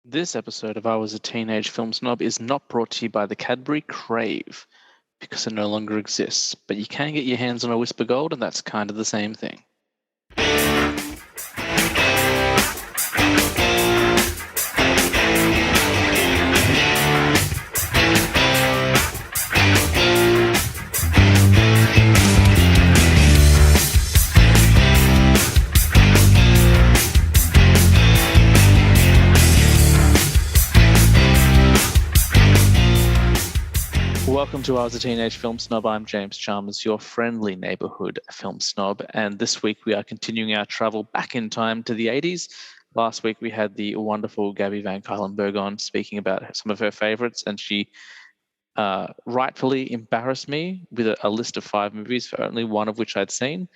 This episode of I Was a Teenage Film Snob is not brought to you by the Cadbury Crave because it no longer exists, but you can get your hands on a Whisper Gold, and that's kind of the same thing. Welcome to I Was a Teenage Film Snob. I'm James Chalmers, your friendly neighborhood film snob. And this week we are continuing our travel back in time to the 80s. Last week we had the wonderful Gabby Van Kuylenberg on speaking about some of her favorites, and she rightfully embarrassed me with a list of 5 movies, for only one of which I'd seen.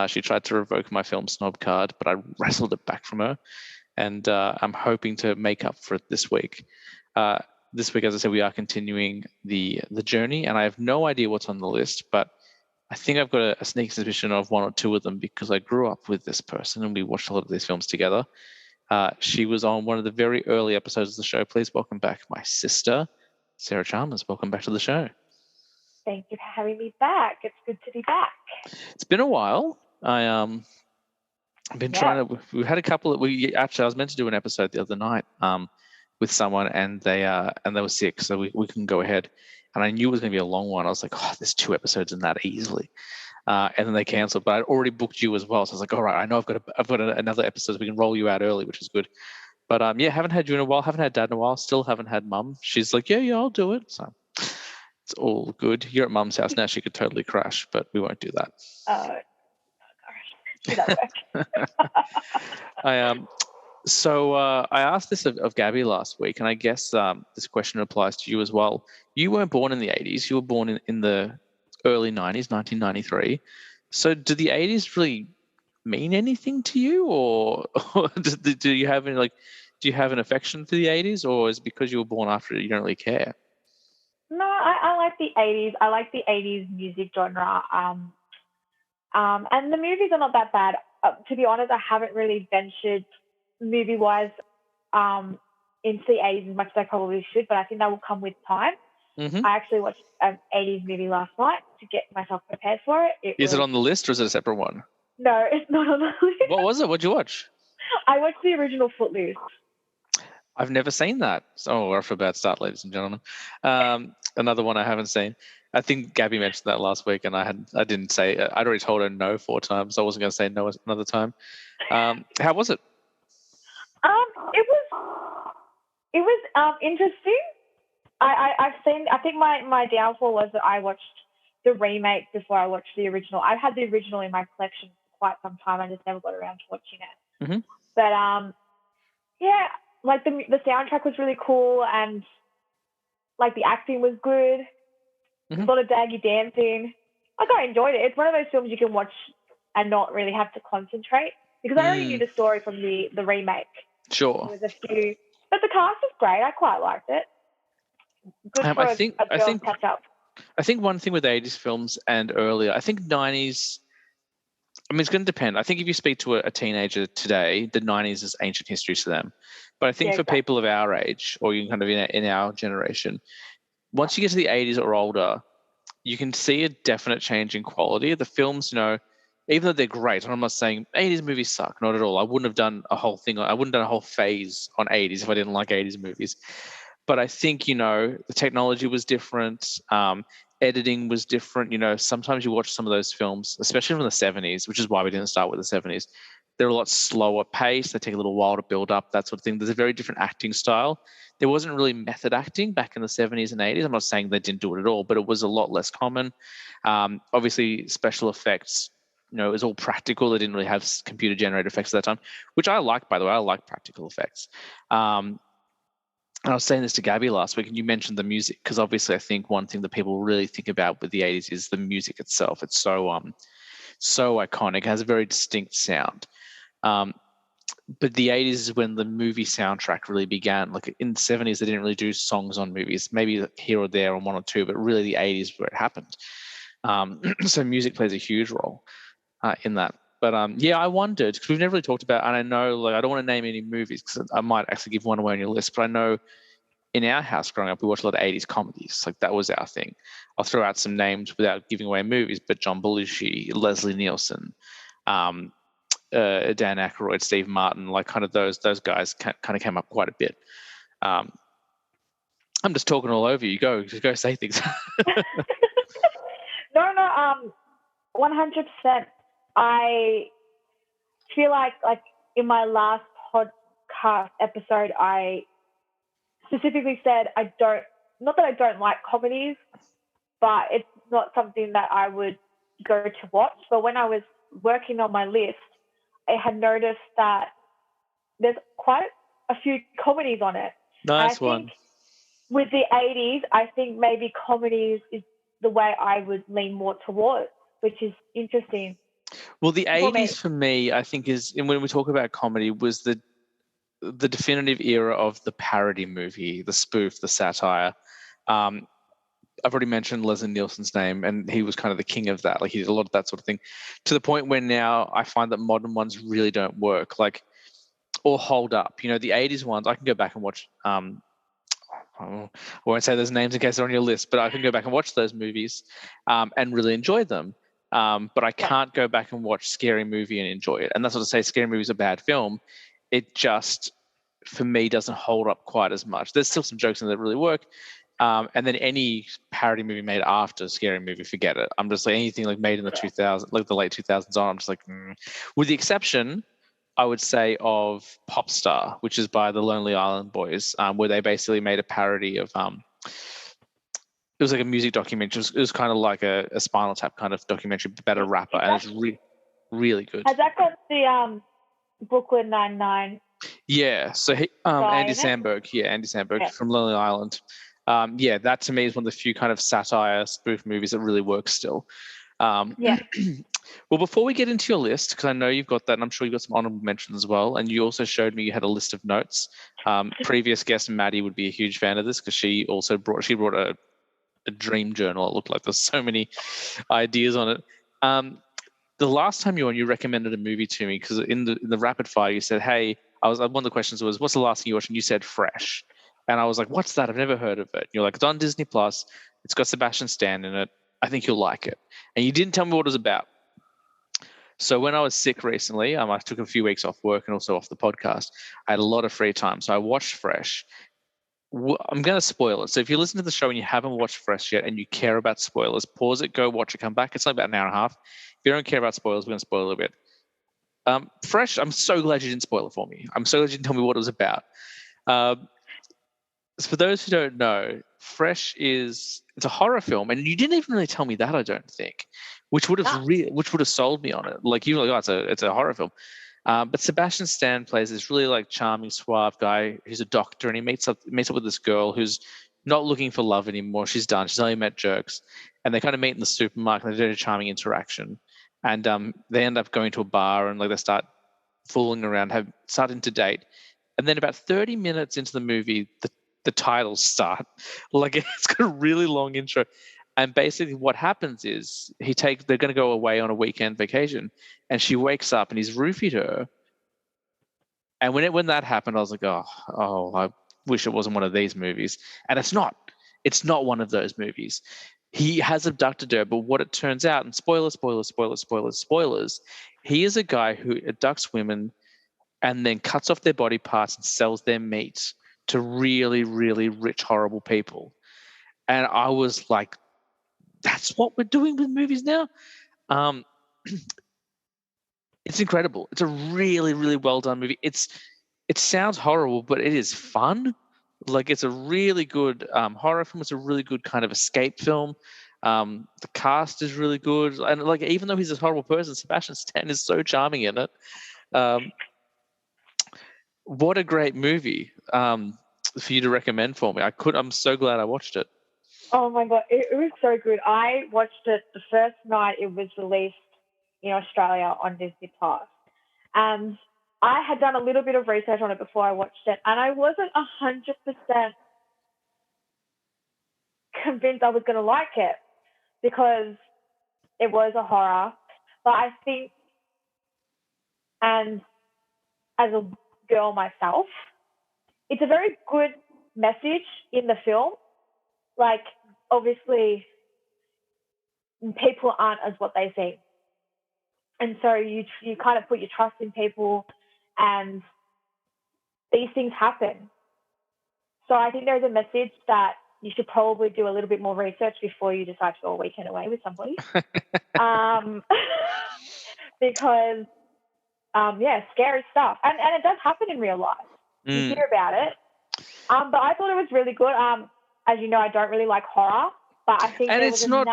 She tried to revoke my film snob card, but I wrestled it back from her, and I'm hoping to make up for it this week. This week, as I said, we are continuing the journey, and I have no idea what's on the list, but I think I've got a sneak suspicion of 1 or 2 of them because I grew up with this person and we watched a lot of these films together. She was on one of the very early episodes of the show. Please welcome back my sister, Sarah Chalmers. Welcome back to the show. Thank you for having me back. It's good to be back. It's been a while. I've been trying to. We had a couple. I was meant to do an episode the other night with someone, and they were sick, so we couldn't go ahead. And I knew it was going to be a long one. I was like, oh, there's 2 episodes in that easily. And then they cancelled, but I'd already booked you as well. So I was like, all right, I know I've got another episode, so we can roll you out early, which is good. But haven't had you in a while. Haven't had Dad in a while. Still haven't had Mum. She's like, yeah, I'll do it. So it's all good. You're at Mum's house now. She could totally crash, but we won't do that. Oh, gosh. So I asked this of Gabby last week, and I guess this question applies to you as well. You weren't born in the 80s. You were born in the early 90s, 1993. So do the 80s really mean anything to you, or do you have any, do you have an affection for the 80s, or is it because you were born after it, you don't really care? No, I like the 80s. I like the 80s music genre. And the movies are not that bad. To be honest, I haven't really ventured movie-wise into the 80s as much as I probably should, but I think that will come with time. Mm-hmm. I actually watched an 80s movie last night to get myself prepared for it. Is it on the list, or is it a separate one? No, it's not on the list. What was it? What'd you watch? I watched the original Footloose. I've never seen that. Oh, we're off for a bad start, ladies and gentlemen. Another one I haven't seen. I think Gabby mentioned that last week, and I didn't say. I'd already told her no 4 times. So I wasn't going to say no another time. How was it? It was interesting. I've seen. I think my downfall was that I watched the remake before I watched the original. I've had the original in my collection for quite some time. I just never got around to watching it. Mm-hmm. But yeah, like the soundtrack was really cool, and like the acting was good. Mm-hmm. A lot of daggy dancing. Like, I enjoyed it. It's one of those films you can watch and not really have to concentrate, because I already knew the story from the remake. Sure. There was a few, but the cast was great. I quite liked it. Good for a girl catch up. I think one thing with 80s films and earlier, I think 90s, I mean, it's going to depend. I think if you speak to a teenager today, the 90s is ancient history to them. But I think for people of our age, or you kind of in our generation, once you get to the 80s or older, you can see a definite change in quality. The films, even though they're great, and I'm not saying 80s movies suck, not at all. I wouldn't have done a whole thing. I wouldn't have done a whole phase on 80s if I didn't like 80s movies. But I think, the technology was different. Editing was different. Sometimes you watch some of those films, especially from the 70s, which is why we didn't start with the 70s. They're a lot slower pace. They take a little while to build up, that sort of thing. There's a very different acting style. There wasn't really method acting back in the 70s and 80s. I'm not saying they didn't do it at all, but it was a lot less common. Obviously, special effects, it was all practical. They didn't really have computer-generated effects at that time, which I like, by the way. I like practical effects. And I was saying this to Gabby last week, and you mentioned the music, because obviously I think one thing that people really think about with the 80s is the music itself. It's so iconic. It has a very distinct sound. But the 80s is when the movie soundtrack really began. Like in the 70s, they didn't really do songs on movies, maybe here or there on 1 or 2, but really the 80s where it happened. So music plays a huge role in that. But yeah, I wondered because we've never really talked about, and I know like I don't want to name any movies because I might actually give one away on your list, but I know in our house growing up we watched a lot of 80s comedies. Like that was our thing. I'll throw out some names without giving away movies, but John Belushi, Leslie Nielsen, Dan Aykroyd, Steve Martin, like kind of those guys kind of came up quite a bit. I'm just talking all over you. Just go say things. No, 100%. I feel like in my last podcast episode, I specifically said not that I don't like comedies, but it's not something that I would go to watch. But when I was working on my list, I had noticed that there's quite a few comedies on it. Nice one. With the 80s, I think maybe comedies is the way I would lean more towards, which is interesting. Well, the 80s for me, I think is, and when we talk about comedy, was the definitive era of the parody movie, the spoof, the satire. I've already mentioned Leslie Nielsen's name, and he was kind of the king of that. Like he did a lot of that sort of thing, to the point where now I find that modern ones really don't work, like or hold up. You know, the 80s ones, I can go back and watch. I won't say those names in case they're on your list, but I can go back and watch those movies and really enjoy them. But I can't go back and watch Scary Movie and enjoy it. And that's not to say Scary Movie is a bad film. It just, for me, doesn't hold up quite as much. There's still some jokes in there that really work. And then any parody movie made after Scary Movie, forget it. I'm just like anything like made in the 2000s, like the late 2000s on, I'm just like, with the exception, I would say, of Pop Star, which is by the Lonely Island Boys, where they basically made a parody of it was like a music documentary. It was kind of like a Spinal Tap kind of documentary about a rapper, and it's really good. Has that got the Brooklyn Nine-Nine? Yeah, so Andy Samberg from Lonely Island. Yeah, that to me is one of the few kind of satire spoof movies that really works still. Well, before we get into your list, because I know you've got that, and I'm sure you've got some honorable mentions as well, and you also showed me you had a list of notes. Previous guest Maddie would be a huge fan of this because she brought a dream journal. It looked like there's so many ideas on it. The last time you were on, you recommended a movie to me because in the rapid fire you said, "Hey," one of the questions was, "What's the last thing you watched?" And you said Fresh, and I was like, "What's that? I've never heard of it." And you're like, "It's on Disney Plus. It's got Sebastian Stan in it. I think you'll like it." And you didn't tell me what it was about. So when I was sick recently, I took a few weeks off work and also off the podcast. I had a lot of free time, so I watched Fresh. I'm going to spoil it. So if you listen to the show and you haven't watched Fresh yet and you care about spoilers, pause it, go watch it, come back. It's only about an hour and a half. If you don't care about spoilers, we're going to spoil a little bit. Fresh, I'm so glad you didn't spoil it for me. I'm so glad you didn't tell me what it was about. So for those who don't know, Fresh it's a horror film, and you didn't even really tell me that, I don't think, which would have sold me on it. Like you were like, oh, it's a horror film. But Sebastian Stan plays this really like charming, suave guy who's a doctor, and he meets up with this girl who's not looking for love anymore. She's done. She's only met jerks, and they kind of meet in the supermarket. And they do a charming interaction, and they end up going to a bar, and like they start fooling around, starting to date, and then about 30 minutes into the movie, the titles start. Like it's got a really long intro. And basically what happens is they're going to go away on a weekend vacation, and she wakes up and he's roofied her. And when that happened, I was like, oh, I wish it wasn't one of these movies. And it's not one of those movies. He has abducted her, but what it turns out, and spoilers, he is a guy who abducts women and then cuts off their body parts and sells their meat to really, really rich, horrible people. And I was like, that's what we're doing with movies now. It's incredible. It's a really, really well done movie. It sounds horrible, but it is fun. Like it's a really good horror film. It's a really good kind of escape film. The cast is really good, and like even though he's a horrible person, Sebastian Stan is so charming in it. What a great movie for you to recommend for me. I'm so glad I watched it. Oh my God, it was so good. I watched it the first night it was released in Australia on Disney Plus, and I had done a little bit of research on it before I watched it, and I wasn't 100% convinced I was going to like it because it was a horror. But I think and as a girl myself, it's a very good message in the film. Like, obviously, people aren't as what they seem. And so you kind of put your trust in people, and these things happen. So I think there's a message that you should probably do a little bit more research before you decide to go a weekend away with somebody. Because, scary stuff. And it does happen in real life. You hear about it. But I thought it was really good. As you know, I don't really like horror. But I think it's not.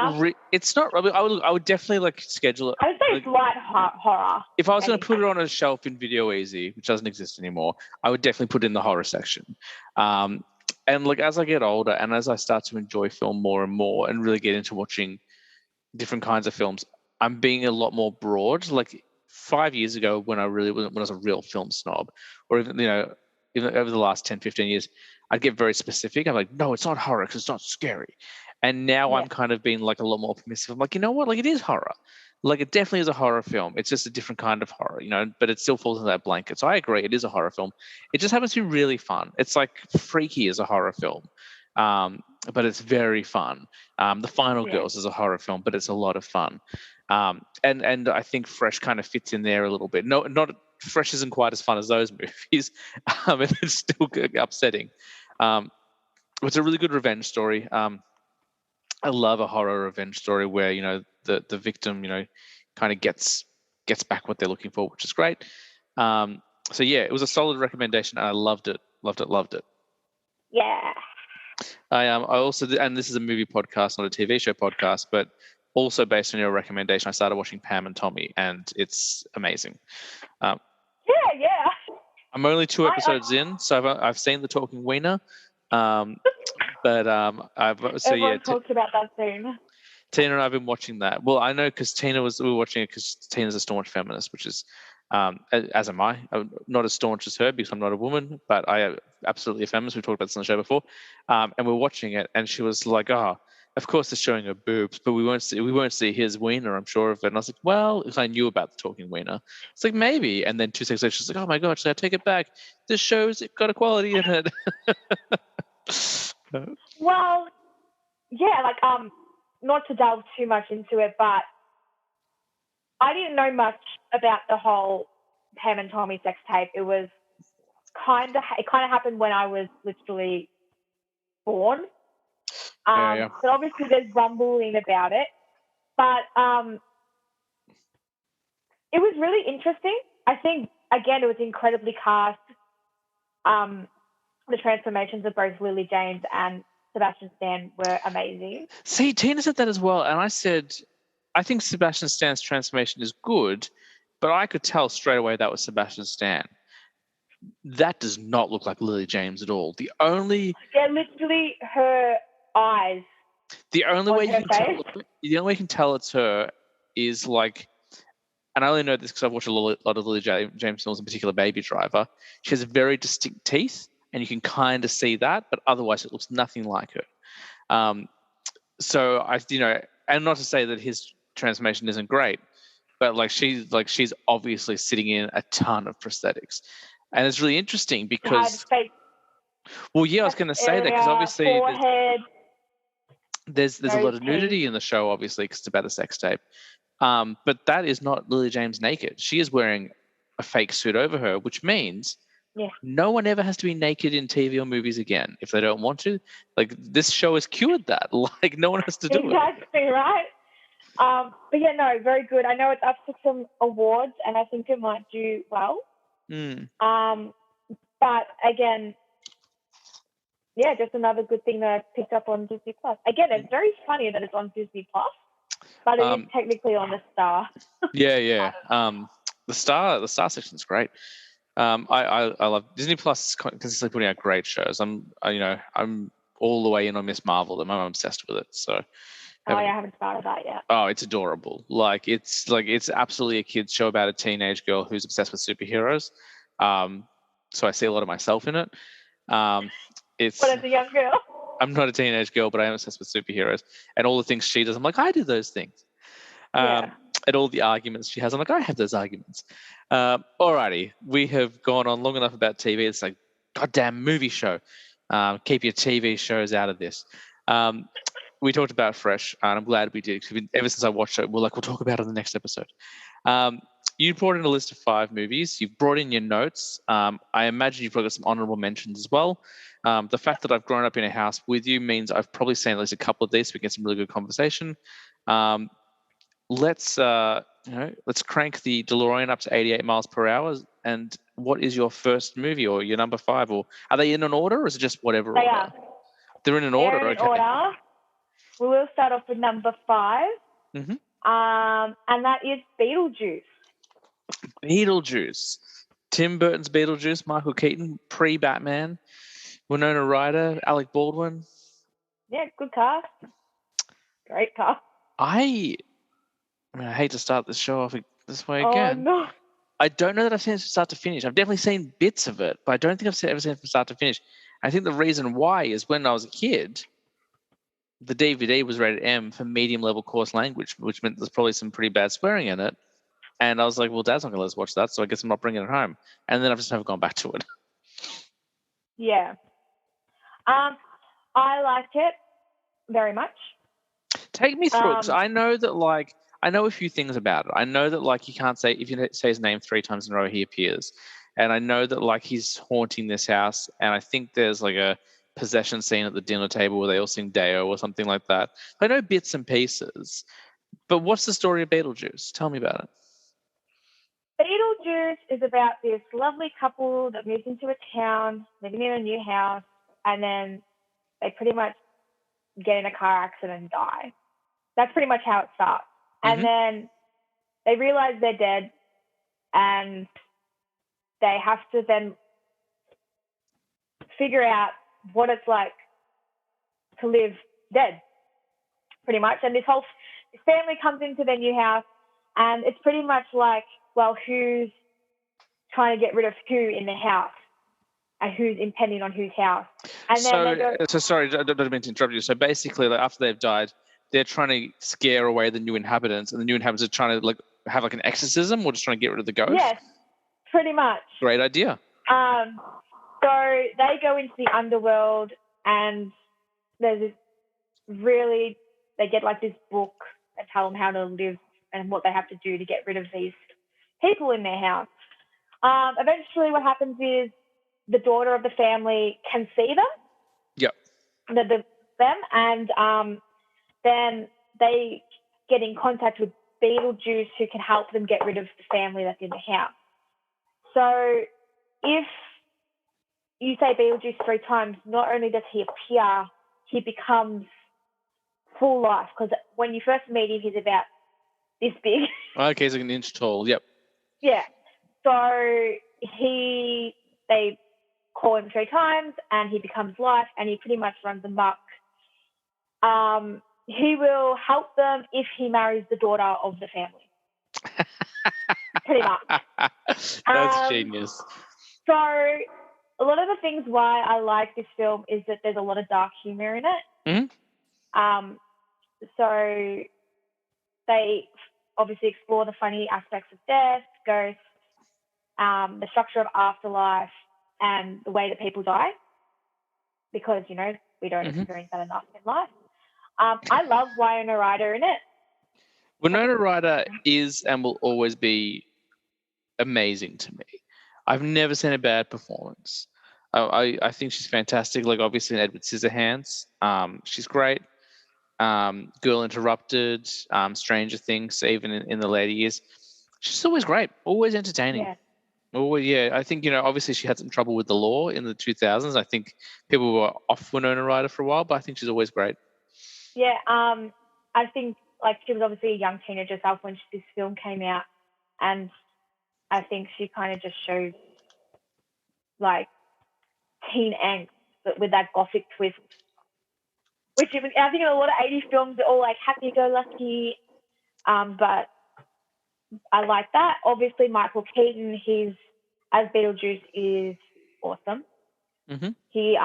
It's not. I would definitely schedule it. I would say it's light horror. If I was going to put it on a shelf in Video Easy, which doesn't exist anymore, I would definitely put it in the horror section. And as I get older and as I start to enjoy film more and more and really get into watching different kinds of films, I'm being a lot more broad. Like 5 years ago, when I was a real film snob, or even over the last 10, 15 years, I'd get very specific. I'm like, no, it's not horror because it's not scary. And now I'm kind of being a lot more permissive. I'm like, you know what? It is horror. It definitely is a horror film. It's just a different kind of horror, but it still falls in that blanket. So I agree, it is a horror film. It just happens to be really fun. It's freaky as a horror film, but it's very fun. The Final Girls is a horror film, but it's a lot of fun. And I think Fresh kind of fits in there a little bit. No, not Fresh isn't quite as fun as those movies, and it's still upsetting. It's a really good revenge story. I love a horror revenge story where the victim kind of gets back what they're looking for, which is great. So yeah, it was a solid recommendation, and I loved it. Yeah. I also, and this is a movie podcast, not a TV show podcast, but also based on your recommendation, I started watching Pam and Tommy, and it's amazing. Yeah. I'm only 2 episodes in, so I've seen The Talking Wiener. But everyone talks about that soon. Tina and I have been watching that. Well, I know because we were watching it because Tina's a staunch feminist, which is, as am I. I'm not as staunch as her because I'm not a woman, but I am absolutely a feminist. We've talked about this on the show before. And we're watching it, and she was like, "Oh, of course it's showing her boobs, but we won't see his wiener, I'm sure of it." And I was like, "Well, if I knew about The Talking Wiener." It's like, maybe. And then 2 seconds later, she's like, "Oh my God, should I take it back? This show's got equality in it." Well, yeah, not to delve too much into it, but I didn't know much about the whole Pam and Tommy sex tape. It kind of happened when I was literally born. But obviously there's rumbling about it. But it was really interesting. I think, again, it was incredibly cast. The transformations of both Lily James and Sebastian Stan were amazing. See, Tina said that as well, and I said, I think Sebastian Stan's transformation is good, but I could tell straight away that was Sebastian Stan. That does not look like Lily James at all. Literally her eyes. The only way you can tell it's her is and I only know this because I've watched a lot of Lily James films, in particular Baby Driver. She has very distinct teeth, and you can kind of see that, but otherwise it looks nothing like her. So and not to say that his transformation isn't great, but she's obviously sitting in a ton of prosthetics, and it's really interesting because. Well, yeah, I was going to say that because obviously there's a lot of nudity in the show, obviously, because it's about a sex tape. But that is not Lily James naked. She is wearing a fake suit over her, which means no one ever has to be naked in TV or movies again if they don't want to. This show has cured that. No one has to do it. Exactly, right? But yeah, no, very good. I know it's up for some awards, and I think it might do well. But again, yeah, just another good thing that I picked up on Disney Plus. Again, it's very funny that it's on Disney Plus, but it is technically on the Star. Yeah. The Star section is great. I love Disney Plus is consistently putting out great shows. I'm all the way in on Miss Marvel. I'm obsessed with it. So. I haven't started that yet. Oh, it's adorable. It's absolutely a kid's show about a teenage girl who's obsessed with superheroes. So I see a lot of myself in it. But as a young girl. I'm not a teenage girl, but I am obsessed with superheroes and all the things she does. I'm like, I do those things. at all the arguments she has. I'm like, I have those arguments. Alrighty, we have gone on long enough about TV. It's like, goddamn movie show. Keep your TV shows out of this. We talked about Fresh, and I'm glad we did. Ever since I watched it, we'll talk about it in the next episode. You brought in a list of 5 movies. You've brought in your notes. I imagine you've got some honorable mentions as well. The fact that I've grown up in a house with you means I've probably seen at least a couple of these, so we get some really good conversation. Let's crank the DeLorean up to 88 miles per hour. And what is your first movie or your number 5? Or are they in an order, or is it just whatever They order? are. They're in an They're order. in an Okay. order. We will start off with number 5. Mm-hmm. And that is Beetlejuice. Beetlejuice. Tim Burton's Beetlejuice, Michael Keaton, pre-Batman, Winona Ryder, Alec Baldwin. Yeah, good cast. Great cast. I hate to start the show off this way again. Oh, no. I don't know that I've seen it from start to finish. I've definitely seen bits of it, but I don't think I've ever seen it from start to finish. I think the reason why is when I was a kid, the DVD was rated M for medium-level coarse language, which meant there's probably some pretty bad swearing in it. And I was like, well, Dad's not going to let us watch that, so I guess I'm not bringing it home. And then I've just never gone back to it. Yeah. I like it very much. Take me through it, because I know that, I know a few things about it. I know that, you can't say, if you say his name 3 times in a row, he appears. And I know that, he's haunting this house. And I think there's, a possession scene at the dinner table where they all sing Deo or something like that. I know bits and pieces. But what's the story of Beetlejuice? Tell me about it. Beetlejuice is about this lovely couple that moves into a town, living in a new house, and then they pretty much get in a car accident and die. That's pretty much how it starts. And then they realize they're dead, and they have to then figure out what it's like to live dead, pretty much. And this whole family comes into their new house, and it's pretty much like, well, who's trying to get rid of who in the house, and who's impending on whose house. And then sorry, I don't mean to interrupt you. So basically, after they've died, they're trying to scare away the new inhabitants, and the new inhabitants are trying to have an exorcism, or just trying to get rid of the ghost. Yes, pretty much. Great idea. So they go into the underworld, and there's this they get this book that tell them how to live and what they have to do to get rid of these people in their house. Eventually what happens is the daughter of the family can see them. Yep. And then they get in contact with Beetlejuice, who can help them get rid of the family that's in the house. So if you say Beetlejuice 3 times, not only does he appear, he becomes full life, because when you first meet him, he's about this big. Okay, he's like an inch tall. Yep. Yeah. So they call him 3 times, and he becomes life, and he pretty much runs amok. He will help them if he marries the daughter of the family. Pretty much. That's genius. So a lot of the things why I like this film is that there's a lot of dark humor in it. Mm-hmm. So they obviously explore the funny aspects of death, ghosts, the structure of afterlife, and the way that people die, because, we don't experience that enough in life. I love Winona Ryder in it. Winona Ryder is and will always be amazing to me. I've never seen a bad performance. I think she's fantastic. Obviously in Edward Scissorhands, she's great. Girl Interrupted, Stranger Things, even in the later years, she's always great, always entertaining. Yeah. Well, yeah, I think, obviously she had some trouble with the law in the 2000s. I think people were off Winona Ryder for a while, but I think she's always great. Yeah, I think she was obviously a young teenager herself when this film came out, and I think she kind of just showed teen angst, but with that gothic twist, which I think in a lot of 80s films are all happy-go-lucky, but I like that. Obviously, Michael Keaton, as Beetlejuice, is awesome. Mm-hmm. He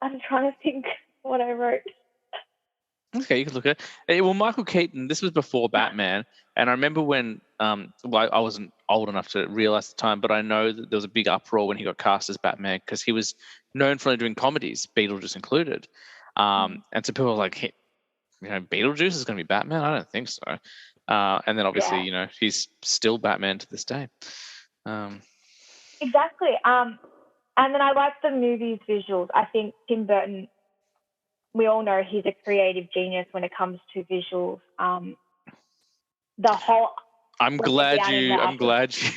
I'm trying to think what I wrote. Okay, you can look at it. Well, Michael Keaton, this was before Batman. And I remember when, well, I wasn't old enough to realize the time, but I know that there was a big uproar when he got cast as Batman because he was known for only doing comedies, Beetlejuice included. And so people were like, hey, Beetlejuice is going to be Batman? I don't think so. And then obviously, he's still Batman to this day. Exactly. And then I like the movie's visuals. I think Tim Burton, we all know he's a creative genius when it comes to visuals. The whole. I'm glad you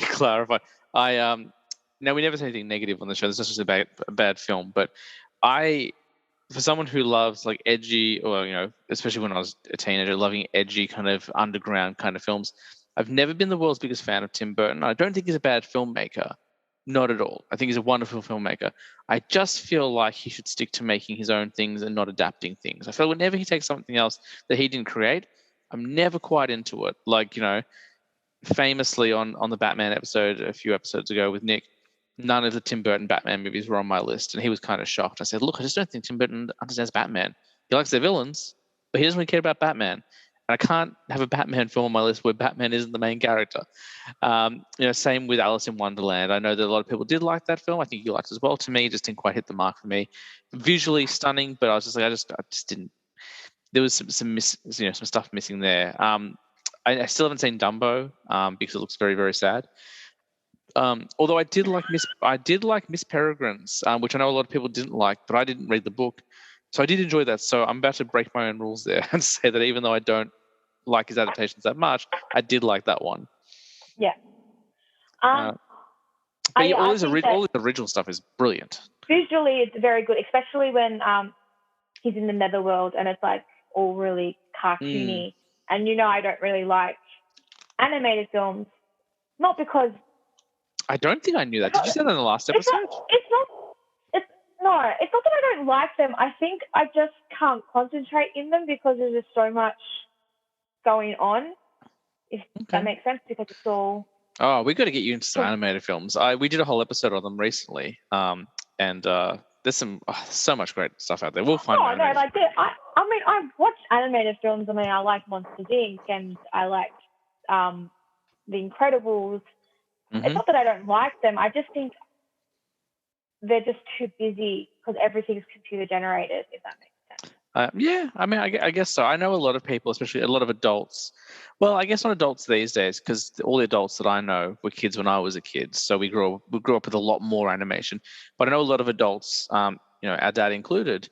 clarified. Now we never say anything negative on the show. This is just a bad film, but for someone who loves like edgy, or especially when I was a teenager, loving edgy kind of underground kind of films, I've never been the world's biggest fan of Tim Burton. I don't think he's a bad filmmaker, not at all. I think he's a wonderful filmmaker. I just feel like he should stick to making his own things and not adapting things. I feel whenever he takes something else that he didn't create, I'm never quite into it. Like, famously on the Batman episode a few episodes ago with Nick, none of the Tim Burton Batman movies were on my list, and he was kind of shocked. I said, look, I just don't think Tim Burton understands Batman. He likes the villains, but he doesn't really care about Batman. And I can't have a Batman film on my list where Batman isn't the main character. Same with Alice in Wonderland. I know that a lot of people did like that film. I think you liked it as well. To me, it just didn't quite hit the mark for me. Visually stunning, but I was just like, I just didn't. There was some stuff missing there. I still haven't seen Dumbo because it looks very, very sad. Although I did like Miss Peregrine's, which I know a lot of people didn't like, but I didn't read the book, so I did enjoy that. So I'm about to break my own rules there and say that even though I don't like his adaptations that much, I did like that one. Yeah. All his original stuff is brilliant. Visually, it's very good, especially when he's in the netherworld and it's like all really cartoony. And I don't really like animated films, not because. I don't think I knew that. Did you say that in the last episode? It's not that I don't like them. I think I just can't concentrate in them because there's just so much going on. If that makes sense, because it's all. Oh, we got to get you into some animated films. We did a whole episode on them recently, and there's so much great stuff out there. We'll find. Oh no, like I watched animated films. I mean, I like Monsters Inc. and I like The Incredibles. Mm-hmm. It's not that I don't like them. I just think they're just too busy because everything's computer generated, if that makes sense. Yeah, I mean, I guess so. I know a lot of people, especially a lot of adults. Well, I guess not adults these days, because all the adults that I know were kids when I was a kid. So we grew up with a lot more animation. But I know a lot of adults, our dad included,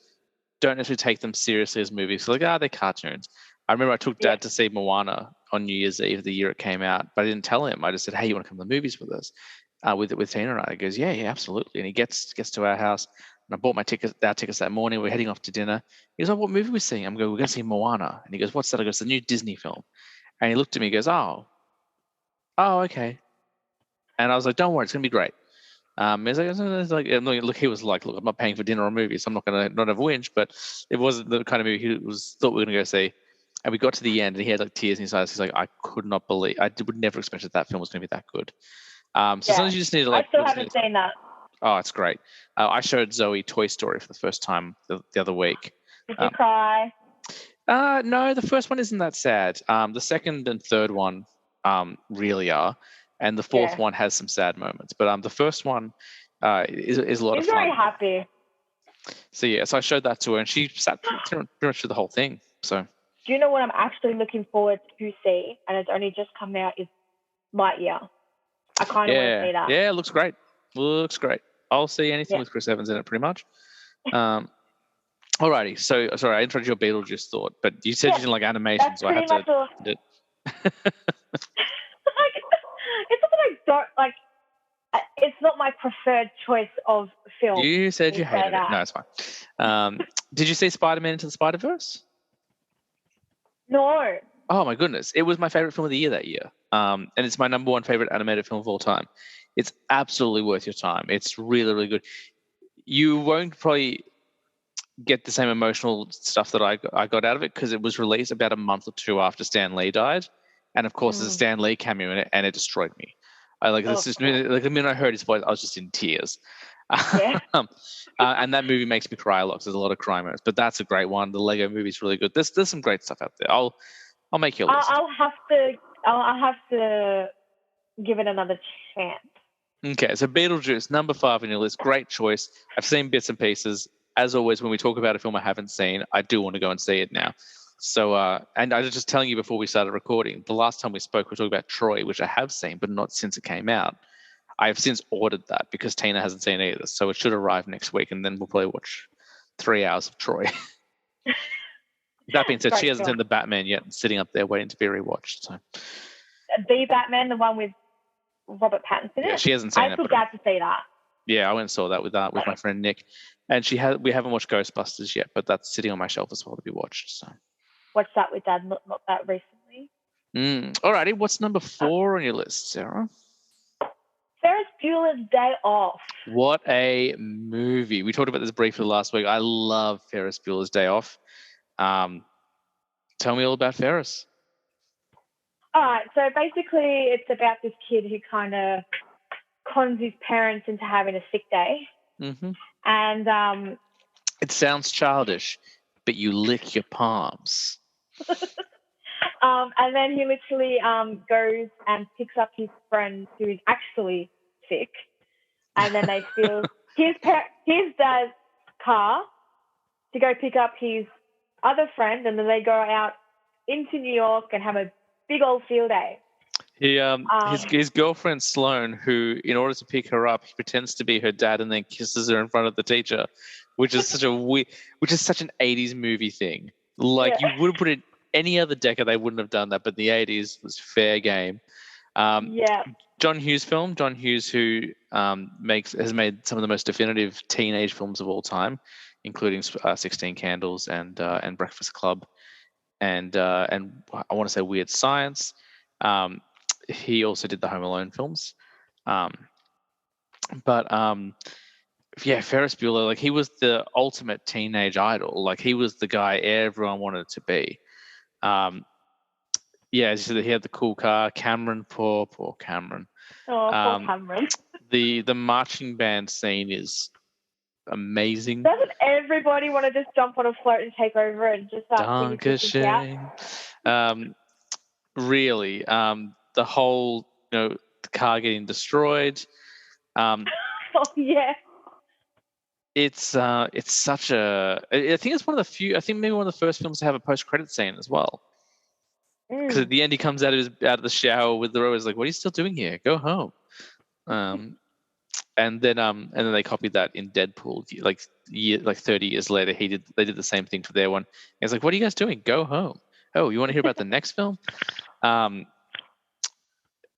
don't necessarily take them seriously as movies. So they're cartoons. I remember I took Dad to see Moana on New Year's Eve, the year it came out, but I didn't tell him. I just said, "Hey, you want to come to the movies with us?" With Tina and I. He goes, "Yeah, absolutely." And he gets to our house, and I bought our tickets that morning. We're heading off to dinner. He goes, "Oh, what movie are we seeing?" I'm going, "We're going to see Moana." And he goes, "What's that?" I go, "It's the new Disney film." And he looked at me. He goes, "Oh, okay." And I was like, "Don't worry, it's going to be great." Look, he was like, "Look, I'm not paying for dinner or movies, so I'm not going to not have a whinge." But it wasn't the kind of movie he thought we were going to go see. And we got to the end, and he had like tears in his eyes. He's like, "I could not believe. I would never expect that film was going to be that good." Sometimes you just need to I still haven't seen that. Oh, it's great. I showed Zoe Toy Story for the first time the other week. Did you cry? No, the first one isn't that sad. The second and third one really are, and the fourth one has some sad moments. But the first one is a lot of fun. He's very happy. So I showed that to her, and she sat pretty much through the whole thing. So. Do you know what I'm actually looking forward to see? And it's only just come out is Lightyear. I kind of want to see that. Yeah, it looks great. I'll see anything with Chris Evans in it, pretty much. Alrighty. So, sorry, I interrupted your Beetlejuice thought, but you said you didn't like animation, so I had to. It's not that I don't like. It's not my preferred choice of film. You said you hated it. No, it's fine. Did you see Spider-Man Into the Spider-Verse? No. Oh my goodness. It was my favorite film of the year that year. And it's my number one favorite animated film of all time. It's absolutely worth your time. It's really, really good. You won't probably get the same emotional stuff that I got out of it because it was released about a month or two after Stan Lee died. And of course, there's a Stan Lee cameo in it, and it destroyed me. The minute I heard his voice, I was just in tears. Yeah. And that movie makes me cry a lot. There's a lot of cry moments, but that's a great one. The Lego movie's really good. There's some great stuff out there. I'll make your list. I'll have to give it another chance. Okay, so Beetlejuice, number 5 on your list. Great choice. I've seen bits and pieces. As always, when we talk about a film I haven't seen, I do want to go and see it now. So, and I was just telling you before we started recording, the last time we spoke, we were talking about Troy, which I have seen, but not since it came out. I have since ordered that because Tina hasn't seen it either. So it should arrive next week, and then we'll probably watch 3 hours of Troy. That being said, she hasn't seen the Batman yet and sitting up there waiting to be rewatched. So. The Batman, the one with Robert Pattinson in it? Yeah, she hasn't seen it. I still got to see that. Yeah, I went and saw that with my friend Nick. And we haven't watched Ghostbusters yet, but that's sitting on my shelf as well to be watched. So. Watched that with Dad, not that recently. Alrighty, what's number 4 on your list, Sarah? Ferris Bueller's Day Off. What a movie. We talked about this briefly last week. I love Ferris Bueller's Day Off. Tell me all about Ferris. All right, so basically it's about this kid who kind of cons his parents into having a sick day. Mm-hmm. And it sounds childish, but you lick your palms. And then he literally goes and picks up his friend who is actually sick, and then they steal his dad's car to go pick up his other friend, and then they go out into New York and have a big old field day. He his girlfriend Sloane, who in order to pick her up, he pretends to be her dad and then kisses her in front of the teacher, which is such an 80s movie thing. Like you would have put it any other decade, they wouldn't have done that, but the 80s was fair game. John Hughes film. John Hughes, who has made some of the most definitive teenage films of all time, including 16 Candles and Breakfast Club, and I want to say Weird Science. He also did the Home Alone films. Ferris Bueller, like he was the ultimate teenage idol. Like he was the guy everyone wanted to be. As you said, he had the cool car. Cameron, poor Cameron. Oh, poor Cameron. The marching band scene is amazing. Doesn't everybody want to just jump on a float and take over and just start singing out? Really, the whole, the car getting destroyed. Oh yeah. It's such a. I think it's one of the few. I think maybe one of the first films to have a post-credit scene as well. Because at the end he comes out of the shower with the rose, like, "What are you still doing here? Go home." And then they copied that in Deadpool. Like 30 years later, they did the same thing for their one. It's like, "What are you guys doing? Go home." Oh, you want to hear about the next film? I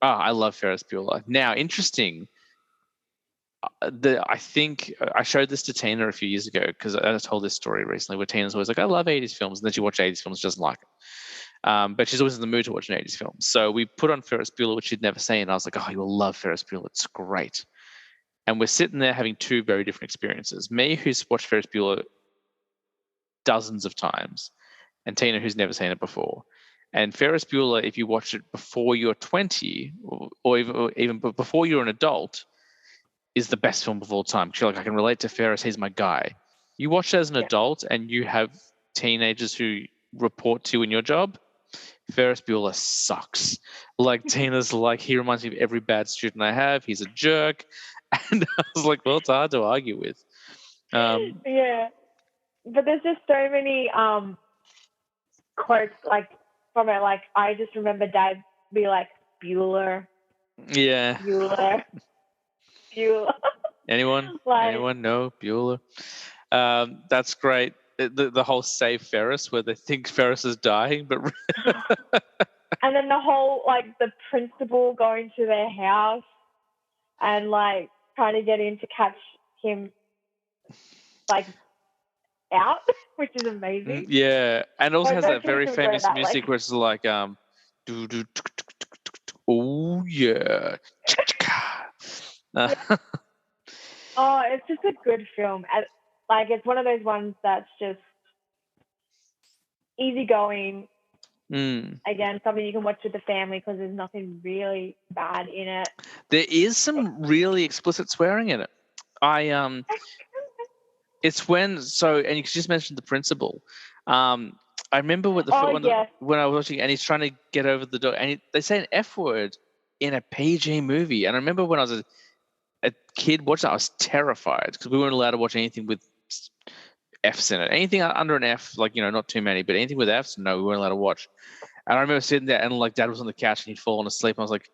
love Ferris Bueller. Now, interesting. I think I showed this to Tina a few years ago because I told this story recently where Tina's always like, "I love 80s films," and then she watches 80s films, doesn't like them. But she's always in the mood to watch an 80s film. So we put on Ferris Bueller, which she'd never seen. I was like, "Oh, you will love Ferris Bueller. It's great." And we're sitting there having two very different experiences. Me, who's watched Ferris Bueller dozens of times, and Tina, who's never seen it before. And Ferris Bueller, if you watch it before you're 20 or even before you're an adult, is the best film of all time. Because you're like, I can relate to Ferris. He's my guy. You watch it as an adult and you have teenagers who report to you in your job, Ferris Bueller sucks. Like Tina's like, he reminds me of every bad student I have. He's a jerk. And I was like, well, it's hard to argue with. Yeah. But there's just so many quotes like from it. Like, I just remember Dad be like, Bueller. Yeah. Bueller. Anyone? Anyone? No, Bueller. That's great. The whole save Ferris, where they think Ferris is dying, but and then the whole the principal going to their house and trying to get in to catch him out, which is amazing. Yeah, and it also has that very famous music where it's like oh yeah. Oh, it's just a good film. It's one of those ones that's just easygoing. Again, something you can watch with the family because there's nothing really bad in it. There is some really explicit swearing in it. It's when and you just mentioned the principal. I remember when when I was watching, and he's trying to get over the dog, and they say an F word in a PG movie. And I remember when I was a kid watching, I was terrified because we weren't allowed to watch anything with F's in it. Anything under an F, like, not too many, but anything with F's, no, we weren't allowed to watch. And I remember sitting there, and like Dad was on the couch and he'd fallen asleep. And I was like,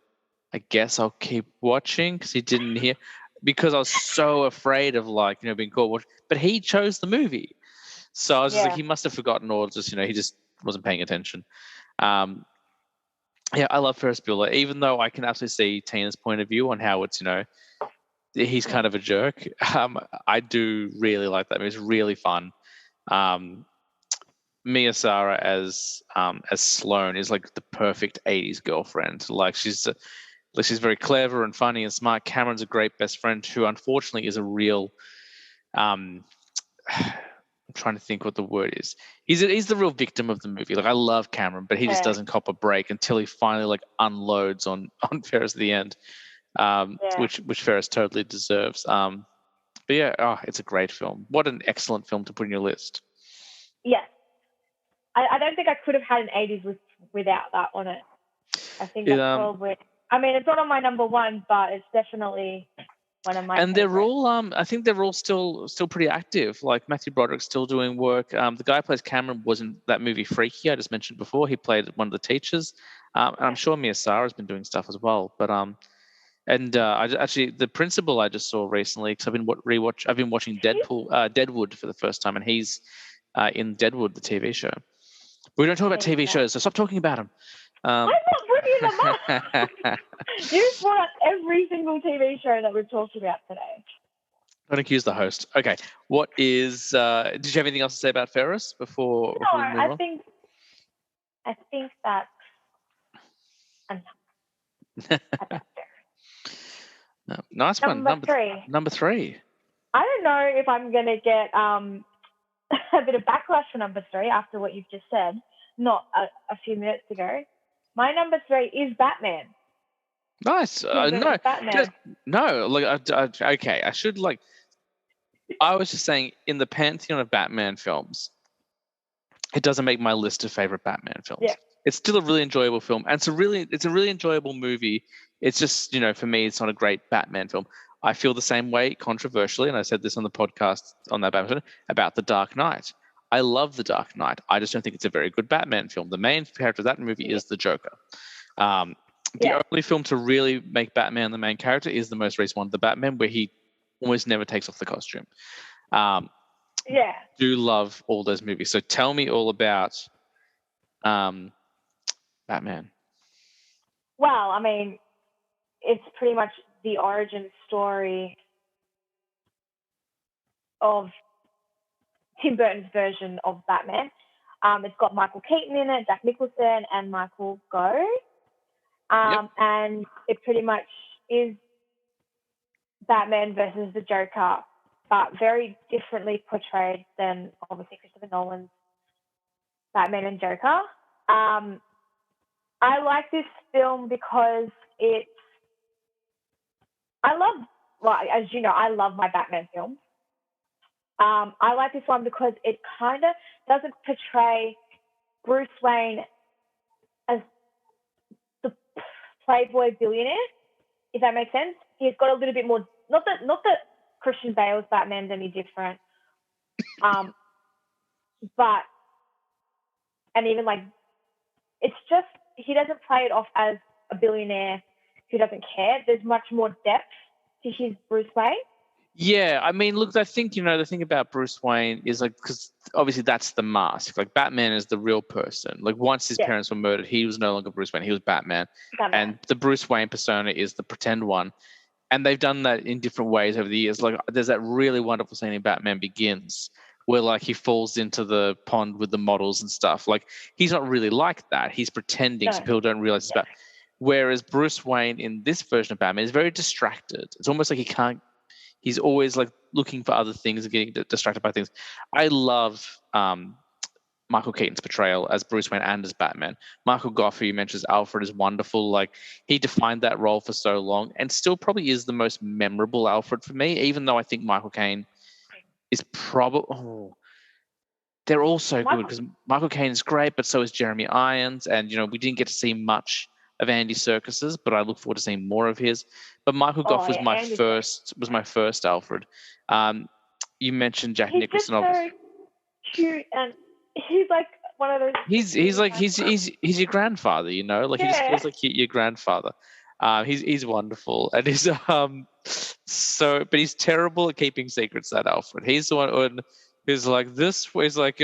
I guess I'll keep watching because he didn't hear, because I was so afraid of being caught. But he chose the movie. So I was just like, he must have forgotten, or just, he just wasn't paying attention. I love Ferris Bueller, even though I can absolutely see Tina's point of view on how it's, he's kind of a jerk. I do really like that movie. It's really fun. Mia Sara as Sloane is like the perfect 80s girlfriend. Like she's very clever and funny and smart. Cameron's a great best friend who unfortunately is a real I'm trying to think what the word is. He's the real victim of the movie. Like, I love Cameron, but he just doesn't cop a break until he finally unloads on Ferris at the end, which Ferris totally deserves. But it's a great film. What an excellent film to put in your list. Yes. I don't think I could have had an 80s without that on it. I think that's probably. I mean, it's not on my number one, but it's definitely one of my. And they're all, I think they're all still pretty active. Like Matthew Broderick's still doing work. The guy who plays Cameron was in that movie Freaky I just mentioned before. He played one of the teachers. And I'm sure Mia Sara's been doing stuff as well. But the principal I just saw recently, because I've been watching Deadwood for the first time, and he's in Deadwood, the TV show. We don't talk about TV shows, so stop talking about them. I'm not bringing them up. You've brought up every single TV show that we've talked about today. Don't accuse the host. Okay, what is? Did you have anything else to say about Ferris before? No, I think that's enough. Nice one. Number three. I don't know if I'm going to get a bit of backlash for number 3 after what you've just said, not a few minutes ago. My number 3 is Batman. Nice. No, Batman. No. Okay. I should I was just saying, in the pantheon of Batman films, it doesn't make my list of favorite Batman films. Yeah. It's still a really enjoyable film, and it's a really enjoyable movie. It's just, for me, it's not a great Batman film. I feel the same way, controversially, and I said this on the podcast on that Batman, about The Dark Knight. I love The Dark Knight. I just don't think it's a very good Batman film. The main character of that movie is the Joker. The only film to really make Batman the main character is the most recent one, The Batman, where he almost never takes off the costume. Do love all those movies. So tell me all about Batman. Well, I mean, it's pretty much the origin story of Tim Burton's version of Batman. It's got Michael Keaton in it, Jack Nicholson, and Michael Gough. And it pretty much is Batman versus the Joker, but very differently portrayed than obviously Christopher Nolan's Batman and Joker. I like this film because as you know, I love my Batman films. I like this one because it kind of doesn't portray Bruce Wayne as the playboy billionaire, if that makes sense. He's got a little bit more, not that Christian Bale's Batman's any different, but, and even it's just, he doesn't play it off as a billionaire who doesn't care. There's much more depth to his Bruce Wayne. Yeah, I mean, look, I think, the thing about Bruce Wayne is because obviously that's the mask. Batman is the real person. Once his parents were murdered, he was no longer Bruce Wayne. He was Batman. And the Bruce Wayne persona is the pretend one. And they've done that in different ways over the years. There's that really wonderful scene in Batman Begins where he falls into the pond with the models and stuff. He's not really like that. He's pretending so people don't realize it's Batman. Whereas Bruce Wayne in this version of Batman is very distracted. It's almost like he's always looking for other things and getting distracted by things. I love Michael Keaton's portrayal as Bruce Wayne and as Batman. Michael Gough, who you mentioned as Alfred, is wonderful. Like, he defined that role for so long and still probably is the most memorable Alfred for me, even though I think Michael Caine is probably... they're all so good because Michael Caine is great, but so is Jeremy Irons. And, we didn't get to see much of Andy Serkis's, but I look forward to seeing more of his. But Michael Gough was my first Alfred. You mentioned Jack Nicholson. He's just so cute, and he's like one of those. He's your grandfather, He just feels like your grandfather. He's wonderful, and he's but he's terrible at keeping secrets. That Alfred, he's the one who's like this way. He's like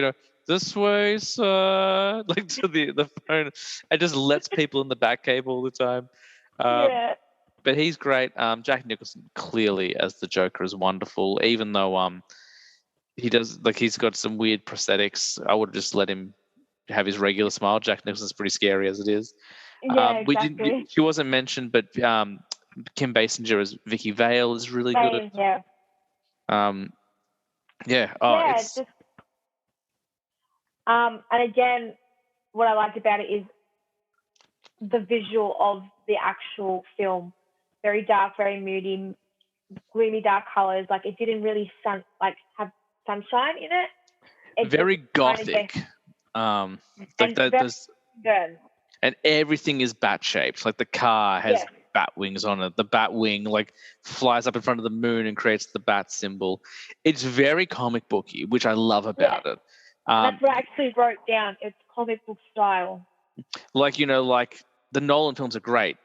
this way, sir, like to the phone, and just lets people in the back cave all the time. But he's great. Jack Nicholson clearly as the Joker is wonderful, even though he does he's got some weird prosthetics. I would have just let him have his regular smile. Jack Nicholson's pretty scary as it is. Exactly. She wasn't mentioned, but Kim Basinger as Vicky Vale is really good. Yeah. And again, what I liked about it is the visual of the actual film. Very dark, very moody, gloomy, dark colors. Like, it didn't really have sunshine in it. Very gothic. And everything is bat shaped. Like, the car has bat wings on it. The bat wing flies up in front of the moon and creates the bat symbol. It's very comic booky, which I love about it. That's what I actually wrote down. It's comic book style. The Nolan films are great,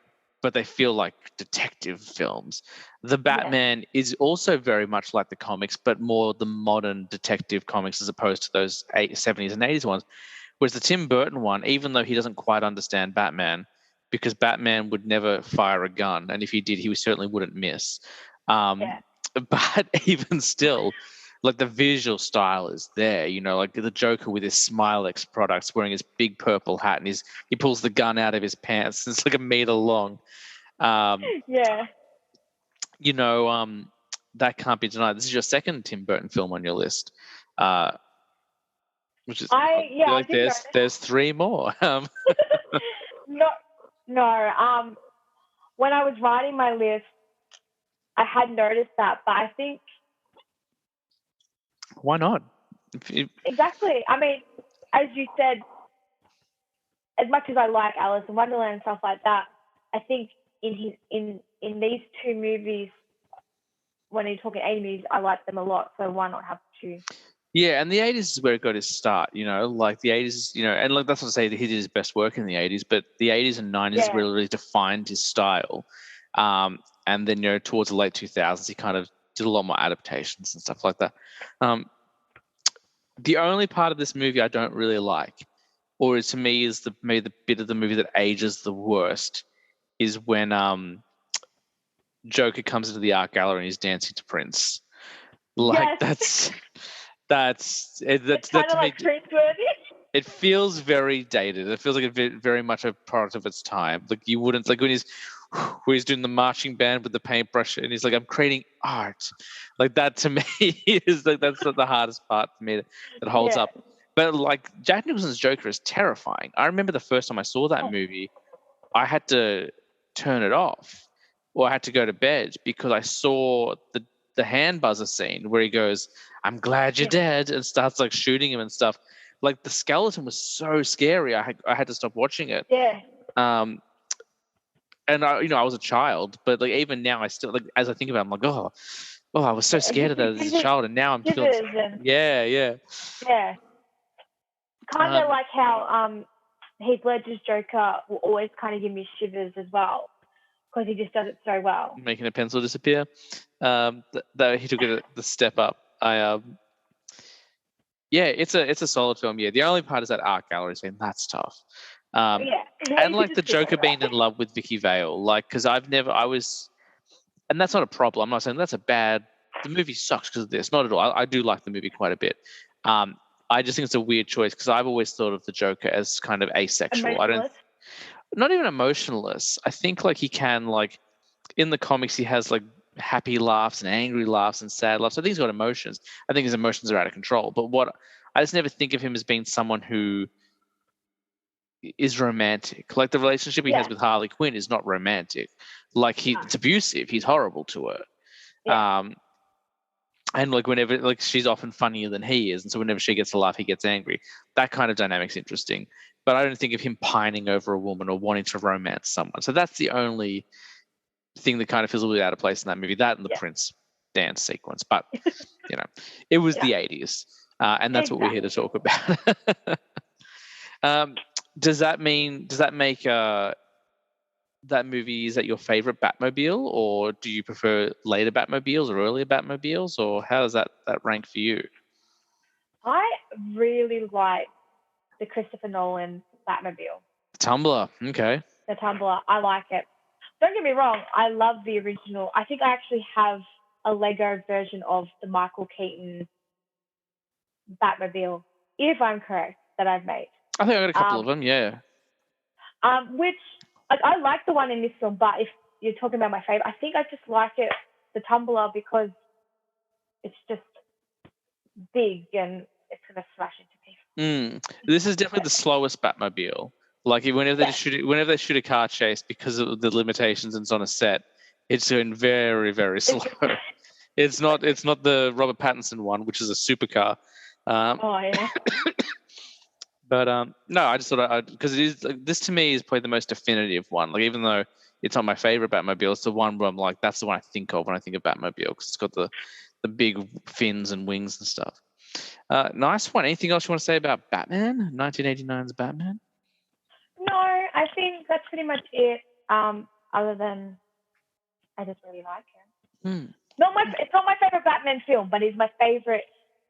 but they feel like detective films. The Batman is also very much like the comics, but more the modern detective comics as opposed to those 70s and 80s ones. Whereas the Tim Burton one, even though he doesn't quite understand Batman, because Batman would never fire a gun, and if he did, he certainly wouldn't miss. But even still, the visual style is there, the Joker with his Smilex products wearing his big purple hat and he pulls the gun out of his pants. It's like a meter long. That can't be denied. This is your second Tim Burton film on your list. Which is there's three more. No. When I was writing my list, I had noticed that, but I think why not? Exactly. I mean, as you said, as much as I like Alice in Wonderland and stuff like that, I think in these two movies, when you're talking 80 movies, I like them a lot. So why not have two? Yeah, and the 80s is where it got his start, the 80s, and that's not to say that he did his best work in the 80s, but the 80s and 90s really defined his style. And then, towards the late 2000s, he kind of did a lot more adaptations and stuff like that. The only part of this movie I don't really like, or to me is maybe the bit of the movie that ages the worst, is when Joker comes into the art gallery and he's dancing to Prince. That's kind of like cringeworthy. It feels very dated. It feels like very much a product of its time. You wouldn't when he's doing the marching band with the paintbrush and he's like, I'm creating art. That to me is that's the hardest part for me that holds up. But Jack Nicholson's Joker is terrifying. I remember the first time I saw that movie, I had to turn it off or I had to go to bed because I saw the hand buzzer scene where he goes, I'm glad you're dead, and starts shooting him and stuff. The skeleton was so scary. I had to stop watching it. Yeah. And I was a child, but even now I still as I think about it, I'm like, oh, I was so scared of that as a child, and now I'm feeling. Yeah. Kind of like how Heath Ledger's Joker will always kind of give me shivers as well because he just does it so well. Making a pencil disappear. That he took it the step up. It's a solid film. Yeah, the only part is that art gallery scene. That's tough. And the Joker being in love with Vicky Vale, because and that's not a problem. I'm not saying that's the movie sucks because of this. Not at all. I do like the movie quite a bit. I just think it's a weird choice because I've always thought of the Joker as kind of asexual. Not even emotionless. I think he can in the comics he has happy laughs and angry laughs and sad laughs. I think he's got emotions. I think his emotions are out of control. But what I just never think of him as being someone who is romantic. Like the relationship he has with Harley Quinn is not romantic. Like it's abusive. He's horrible to her. Yeah. And like whenever, like she's often funnier than he is, and so whenever she gets a laugh, he gets angry. That kind of dynamic's interesting. But I don't think of him pining over a woman or wanting to romance someone. So that's the only thing that kind of feels a little bit out of place in that movie. That and the Prince dance sequence. But it was the 80s, and that's what we're here to talk about. Does that make that movie, is that your favorite Batmobile, or do you prefer later Batmobiles or earlier Batmobiles, or how does that rank for you? I really like the Christopher Nolan Batmobile. The Tumbler, okay. The Tumbler, I like it. Don't get me wrong, I love the original. I think I actually have a Lego version of the Michael Keaton Batmobile, if I'm correct, that I've made. I think I got a couple of them, yeah. Which I like the one in this film, but if you're talking about my favorite, I think I just like it, the Tumbler, because it's just big and it's gonna smash into people. This is definitely the slowest Batmobile. Like whenever they shoot a car chase, because of the limitations and it's on a set, it's going very, very slow. It's not the Robert Pattinson one, which is a supercar. But no, I just thought because it is this to me is probably the most definitive one. Like even though it's not my favorite Batmobile, it's the one where I'm like, that's the one I think of when I think of Batmobile, because it's got the big fins and wings and stuff. Nice one. Anything else you want to say about Batman? 1989's Batman? No, I think that's pretty much it. Other than I just really like him. It's not my favorite Batman film, but it's my favorite.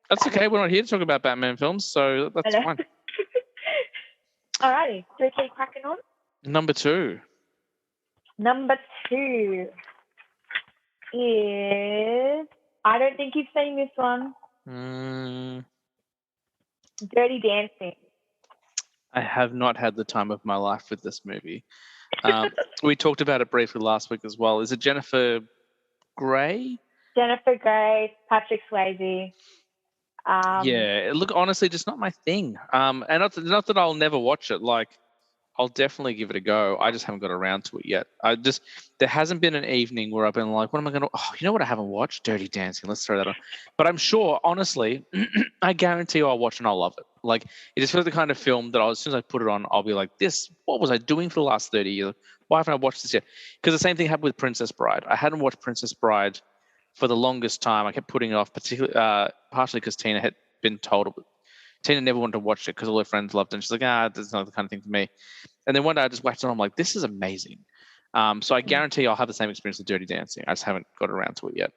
That's Batman. Okay. We're not here to talk about Batman films, so that's fine. Alrighty, so we keep cracking on. Number two is, I don't think you've seen this one. Dirty Dancing. I have not had the time of my life with this movie. We talked about it briefly last week as well. Is it Jennifer Grey? Jennifer Grey, Patrick Swayze. Yeah, look, honestly, just not my thing. And not that I'll never watch it. Like, I'll definitely give it a go. I just haven't got around to it yet. There hasn't been an evening where I've been like, what am I going to? Oh, you know what? I haven't watched Dirty Dancing. Let's throw that on. But I'm sure, honestly, I guarantee you, I'll watch and I'll love it. Like, it just feels the kind of film that as soon as I put it on, I'll be like, this. What was I doing for the last 30 years? Why haven't I watched this yet? Because the same thing happened with Princess Bride. I hadn't watched Princess Bride for the longest time. I kept putting it off, particularly partially because Tina had been told. Tina never wanted to watch it because all her friends loved it. And she's like, that's not the kind of thing for me. And then one day I just whacked it on. I'm like, this is amazing. So I guarantee I'll have the same experience with Dirty Dancing. I just haven't got around to it yet.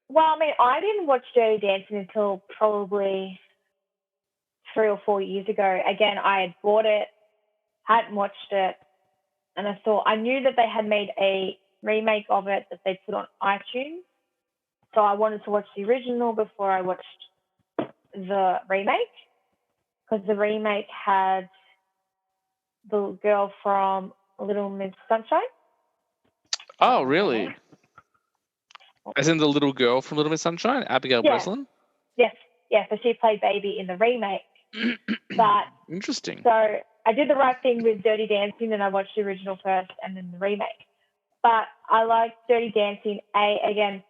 Well, I mean, I didn't watch Dirty Dancing until probably 3 or 4 years ago. Again, I had bought it, hadn't watched it, and I knew that they had made a remake of it that they put on iTunes. So I wanted to watch the original before I watched the remake, because the remake had the girl from Little Miss Sunshine. Oh, really? As in the little girl from Little Miss Sunshine, Abigail Breslin? Yes. So she played Baby in the remake. But interesting. So I did the right thing with Dirty Dancing, and I watched the original first and then the remake. But I like Dirty Dancing. Again,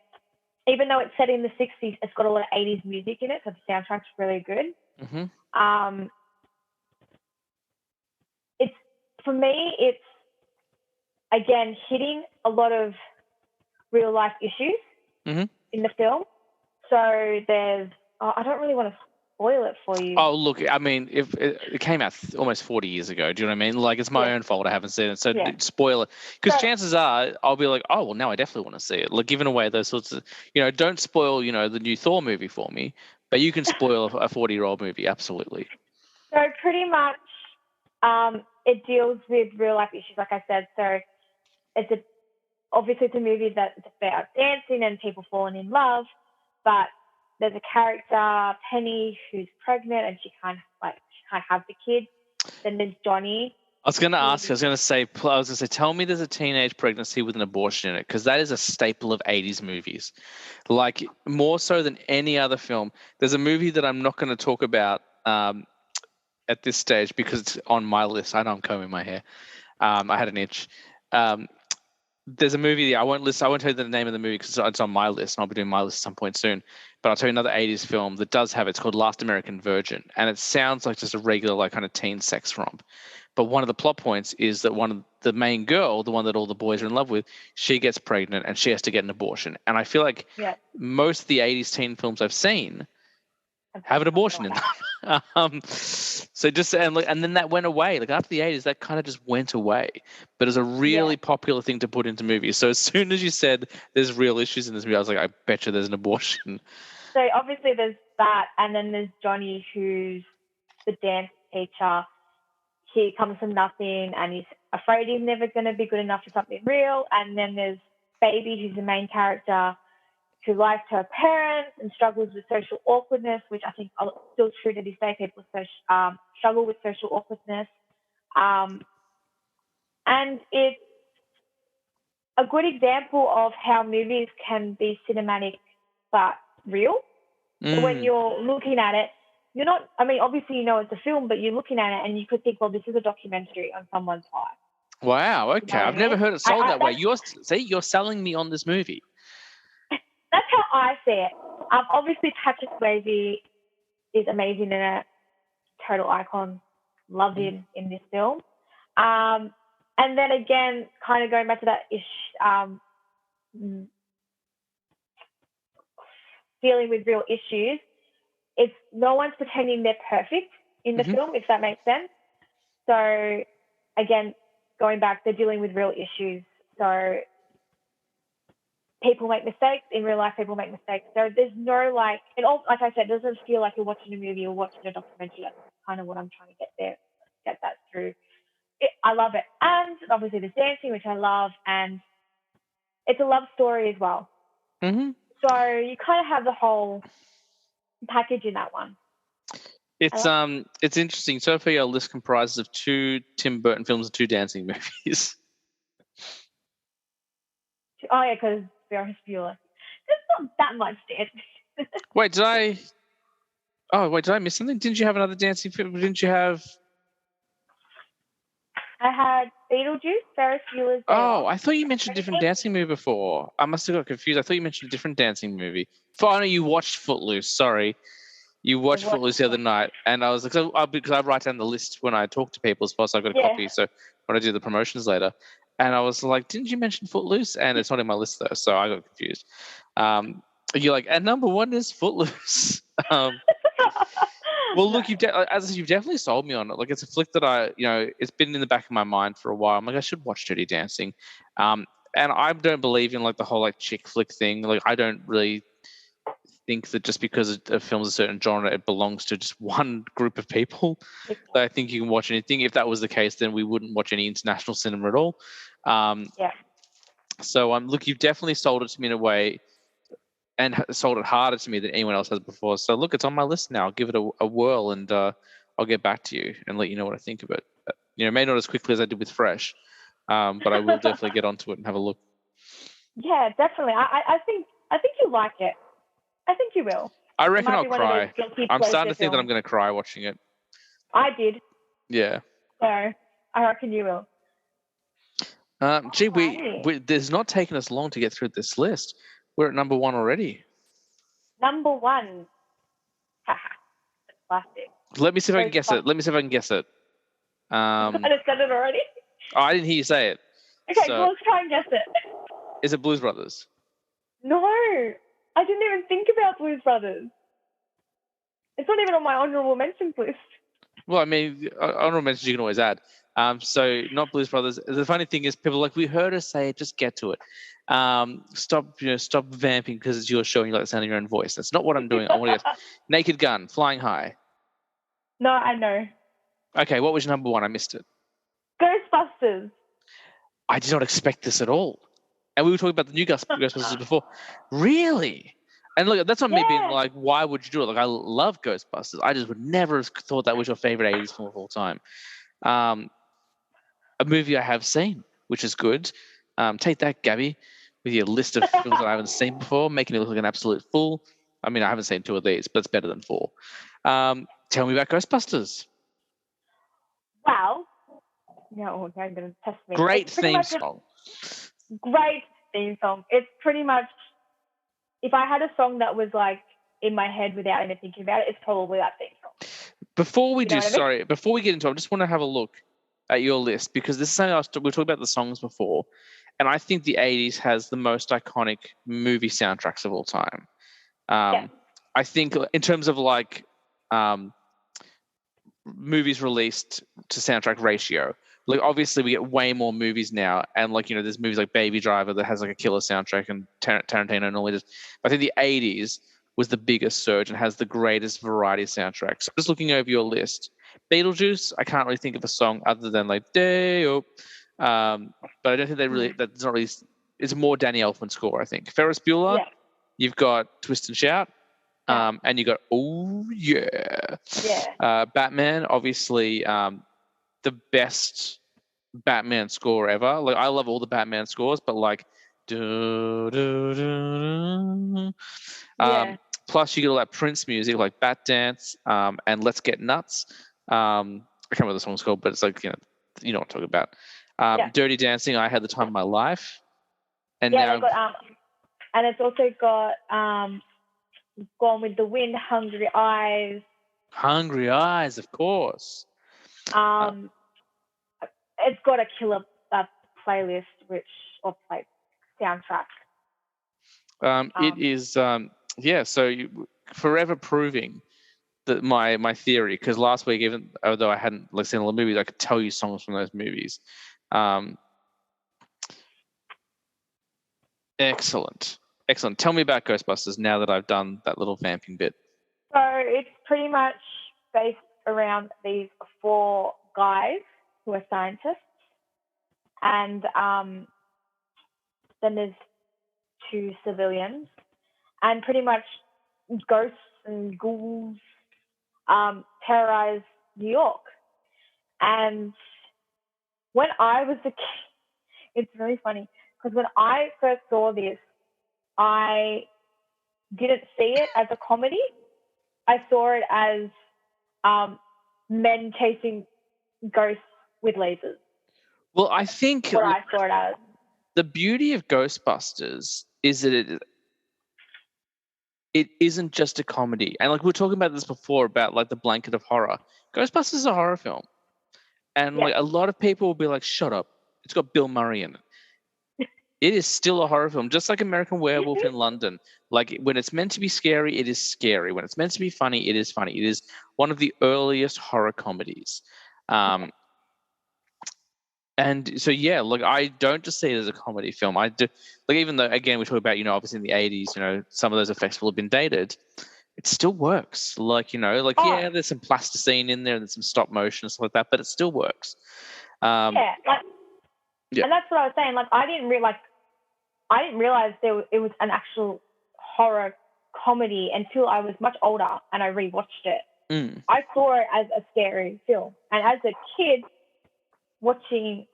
even though it's set in the 60s, it's got a lot of 80s music in it, so the soundtrack's really good. Mm-hmm. For me, it's, again, hitting a lot of real-life issues in the film. So there's, I don't really want to spoil it for you. Oh, look, I mean, if it came out almost 40 years ago, do you know what I mean? Like, it's my own fault I haven't seen it, so spoil it. Because chances are I'll be like, oh, well, now I definitely want to see it. Like, giving away those sorts of, don't spoil, the new Thor movie for me, but you can spoil a 40-year-old movie, absolutely. So pretty much it deals with real-life issues, like I said. So obviously it's a movie that's about dancing and people falling in love, but there's a character, Penny, who's pregnant and she can't have the kid. Then there's Johnny. I was going to say, tell me there's a teenage pregnancy with an abortion in it, because that is a staple of 80s movies. Like, more so than any other film. There's a movie that I'm not going to talk about at this stage because it's on my list. I know I'm combing my hair. I had an itch. There's a movie. I won't tell you the name of the movie because it's on my list, and I'll be doing my list at some point soon. But I'll tell you another '80s film that does have it. It's called Last American Virgin, and it sounds like just a regular like kind of teen sex romp. But one of the plot points is that one of the main girl, the one that all the boys are in love with, she gets pregnant and she has to get an abortion. And I feel like most of the '80s teen films I've seen have an abortion in them. So just and then that went away. Like after the '80s, that kind of just went away. But it's a really popular thing to put into movies. So as soon as you said there's real issues in this movie, I was like, I bet you there's an abortion. So obviously there's that, and then there's Johnny, who's the dance teacher. He comes from nothing, and he's afraid he's never going to be good enough for something real. And then there's Baby, who's the main character, who lies to her parents and struggles with social awkwardness, which I think is still true to this day. People struggle with social awkwardness. And it's a good example of how movies can be cinematic but real. When you're looking at it, you're not, I mean, obviously you know it's a film, but you're looking at it and you could think, well, this is a documentary on someone's life. Wow, okay. I've never heard it sold that way. You're selling me on this movie. That's how I see it. Obviously, Patrick Swayze is amazing in it. Total icon. Loved him in this film. And then again, kind of going back to that dealing with real issues, it's no one's pretending they're perfect in the film, if that makes sense. So again, going back, they're dealing with real issues. So people make mistakes. In real life, people make mistakes. So there's no like I said, it doesn't feel like you're watching a movie or watching a documentary. That's kind of what I'm trying to get that through. I love it. And obviously there's dancing, which I love, and it's a love story as well. Mm-hmm. So you kind of have the whole package in that one. It's interesting. So far, your list comprises of 2 Tim Burton films and 2 dancing movies. Oh yeah, because Ferris Bueller. There's not that much dancing. Wait, did I miss something? Didn't you have another dancing film? Didn't you have? I had Beetlejuice, Ferris Bueller's Day Off. I thought you mentioned a different dancing movie before. I must have got confused. I thought you mentioned a different dancing movie. I know you watched Footloose. Sorry. You watched Footloose the other night, and I was like, because I write down the list when I talk to people as well, so I've got a copy. So when I do the promotions later, and I was like, didn't you mention Footloose? And it's not in my list though, so I got confused. You're like, and number 1 is Footloose. Well, look, you've definitely sold me on it. Like, it's a flick that it's been in the back of my mind for a while. I'm like, I should watch Dirty Dancing. And I don't believe in like the whole like chick flick thing. Like, I don't really think that just because a film's a certain genre, it belongs to just one group of people. So I think you can watch anything. If that was the case, then we wouldn't watch any international cinema at all. So look, you've definitely sold it to me in a way, and sold it harder to me than anyone else has before. So look, it's on my list now. I'll give it a whirl, and I'll get back to you and let you know what I think of it. Maybe not as quickly as I did with Fresh, but I will definitely get onto it and have a look. Yeah, definitely. I think you like it. I think you will. I reckon I'll cry. I'm starting to think that I'm going to cry watching it. I did. Yeah. So I reckon you will. There's not taken us long to get through this list. We're at number 1 already. Number 1. Classic. Let me see if I can guess it. I just said it already. Oh, I didn't hear you say it. Okay, well, let's try and guess it. Is it Blues Brothers? No. I didn't even think about Blues Brothers. It's not even on my honourable mentions list. Well, I mean, honourable mentions you can always add. So not Blues Brothers. The funny thing is, people are like, we heard her say it, just get to it. Stop vamping because it's your show and you like the sound of your own voice. That's not what I'm doing. I want to guess. Naked Gun, Flying High. No, I know. Okay, what was your number 1? I missed it. Ghostbusters. I did not expect this at all. And we were talking about the new Ghostbusters before. Really? And look, that's not me being like, why would you do it? Like, I love Ghostbusters. I just would never have thought that was your favorite 80s film of all time. A movie I have seen, which is good. Take that, Gabby, with your list of films that I haven't seen before, making me look like an absolute fool. I mean, I haven't seen 2 of these, but it's better than 4. Tell me about Ghostbusters. Well, no, you're going to test me. Great theme song. Great theme song. It's pretty much, if I had a song that was like in my head without even thinking about it, it's probably that theme song. Before we get into it, I just want to have a look at your list, because this is something else. We were talking about the songs before, and I think the 80s has the most iconic movie soundtracks of all time. I think in terms of like movies released to soundtrack ratio, like obviously we get way more movies now, and like, you know, there's movies like Baby Driver that has like a killer soundtrack, and Tarantino normally does. I think the 80s was the biggest surge and has the greatest variety of soundtracks. So just looking over your list, Beetlejuice, I can't really think of a song other than like Day-O. But I don't think that's not really, it's more Danny Elfman score, I think. Ferris Bueller, you've got Twist and Shout, and you got Oh Yeah. Batman, obviously, the best Batman score ever. Like, I love all the Batman scores, but like plus you get all that Prince music like Bat Dance, and Let's Get Nuts. I can't remember what the song's called, but it's like, you know what I'm talking about. Dirty Dancing, I Had the Time of My Life. And now and it's also got Gone with the Wind, Hungry Eyes. Hungry Eyes, of course. It's got a killer playlist, soundtrack. It is, so forever proving that my theory, because last week, even although I hadn't seen all the movies, I could tell you songs from those movies. Excellent. Tell me about Ghostbusters now that I've done that little vamping bit. So it's pretty much based around these 4 guys who are scientists, and then there's 2 civilians, and pretty much ghosts and ghouls terrorize New York. And when I was a kid, it's really funny, because when I first saw this, I didn't see it as a comedy. I saw it as men chasing ghosts with lasers. Well, I think what I saw it as. The beauty of Ghostbusters is that it isn't just a comedy. And like we were talking about this before about like the blanket of horror. Ghostbusters is a horror film. And like a lot of people will be like, shut up. It's got Bill Murray in it. It is still a horror film, just like American Werewolf in London. Like, when it's meant to be scary, it is scary. When it's meant to be funny, it is funny. It is one of the earliest horror comedies. And so, like, I don't just see it as a comedy film. I do, like, even though, again, we talk about, obviously in the 80s, some of those effects will have been dated, it still works. Like, there's some plasticine in there and there's some stop motion and stuff like that, but it still works. And that's what I was saying. Like, I didn't realize it was an actual horror comedy until I was much older and I rewatched it. I saw it as a scary film, and as a kid watching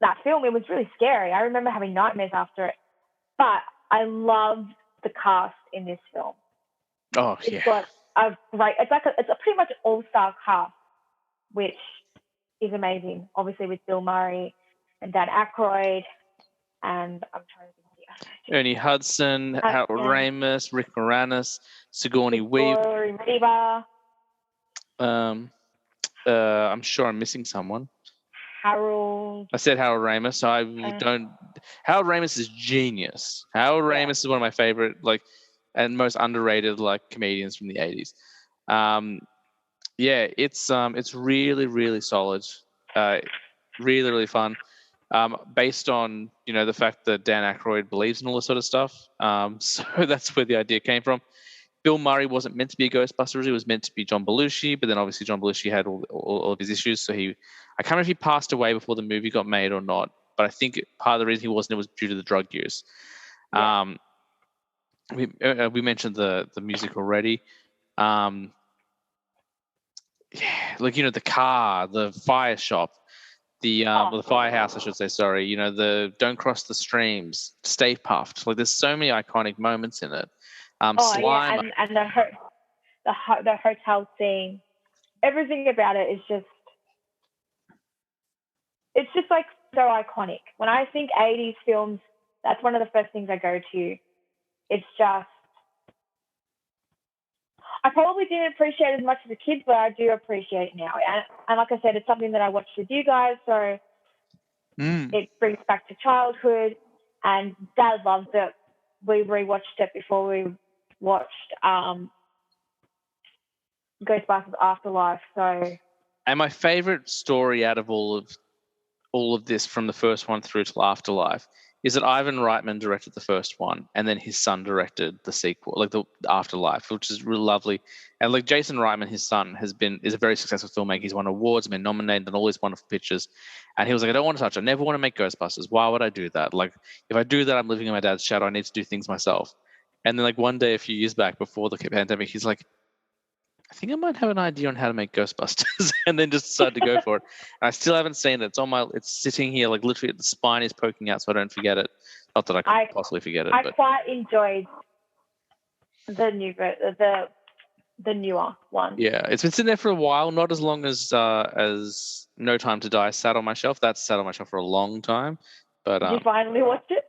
that film, it was really scary. I remember having nightmares after it, but I loved the cast in this film. It's got it's a pretty much all-star cast, which is amazing. Obviously with Bill Murray and Dan Aykroyd, and I'm trying to think Ernie Hudson, Harold Ramis, Rick Moranis, Sigourney Weaver. I'm sure I'm missing someone. I said Harold Ramis. So Harold Ramis is genius. Harold Ramis is one of my favorite, and most underrated, comedians from the 80s. It's really, really solid. Really, really fun. Based on, the fact that Dan Aykroyd believes in all this sort of stuff. So that's where the idea came from. Bill Murray wasn't meant to be a Ghostbusters. It was meant to be John Belushi, but then obviously John Belushi had all of his issues. So I can't remember if he passed away before the movie got made or not, but I think part of the reason he wasn't, it was due to the drug use. We mentioned the music already. The car, the fire shop, the firehouse, I should say, sorry. The Don't Cross the Streams, Stay Puft. There's so many iconic moments in it. Slime. And the hotel scene, everything about it is just, it's just like so iconic. When I think 80s films, that's one of the first things I go to. It's just, I probably didn't appreciate it as much as a kid, but I do appreciate it now. And like I said, it's something that I watched with you guys, so it brings back to childhood. And Dad loves it. We rewatched it before we watched Ghostbusters Afterlife. So, and my favorite story out of all of this, from the first one through to Afterlife, is that Ivan Reitman directed the first one, and then his son directed the sequel, like the Afterlife, which is really lovely. And like Jason Reitman, his son, is a very successful filmmaker. He's won awards, been nominated, and all these wonderful pictures. And he was like, I don't want to touch it. I never want to make Ghostbusters. Why would I do that? Like, if I do that, I'm living in my dad's shadow. I need to do things myself. And then like one day, a few years back, before the pandemic, he's like, I think I might have an idea on how to make Ghostbusters, and then just decided to go for it. And I still haven't seen it. It's sitting here, like literally the spine is poking out, so I don't forget it. Not that I could possibly forget it. I quite enjoyed the newer one. Yeah, it's been sitting there for a while, not as long as No Time to Die sat on my shelf. That's sat on my shelf for a long time. But Did you finally watch it?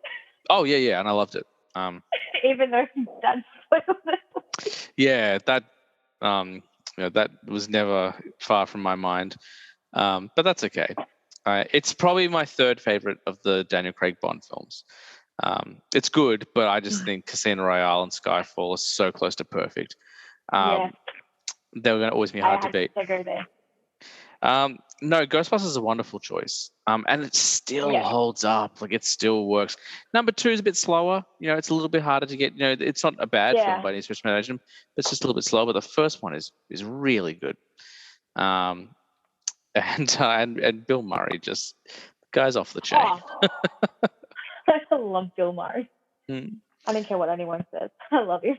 Oh yeah, and I loved it. Even though Dad spoiled it. Yeah, that that was never far from my mind. But that's okay. It's probably my third favorite of the Daniel Craig Bond films. It's good, but I just think Casino Royale and Skyfall are so close to perfect. Yeah. They were going to always be hard to beat. I go there. No, Ghostbusters is a wonderful choice. And it still holds up. Like, it still works. Number 2 is a bit slower. You know, it's a little bit harder to get. You know, it's not a bad film by any stretch of imagination. It's just a little bit slower. But the first one is really good. And Bill Murray, just guy's off the chain. Oh. I love Bill Murray. I don't care what anyone says. I love him.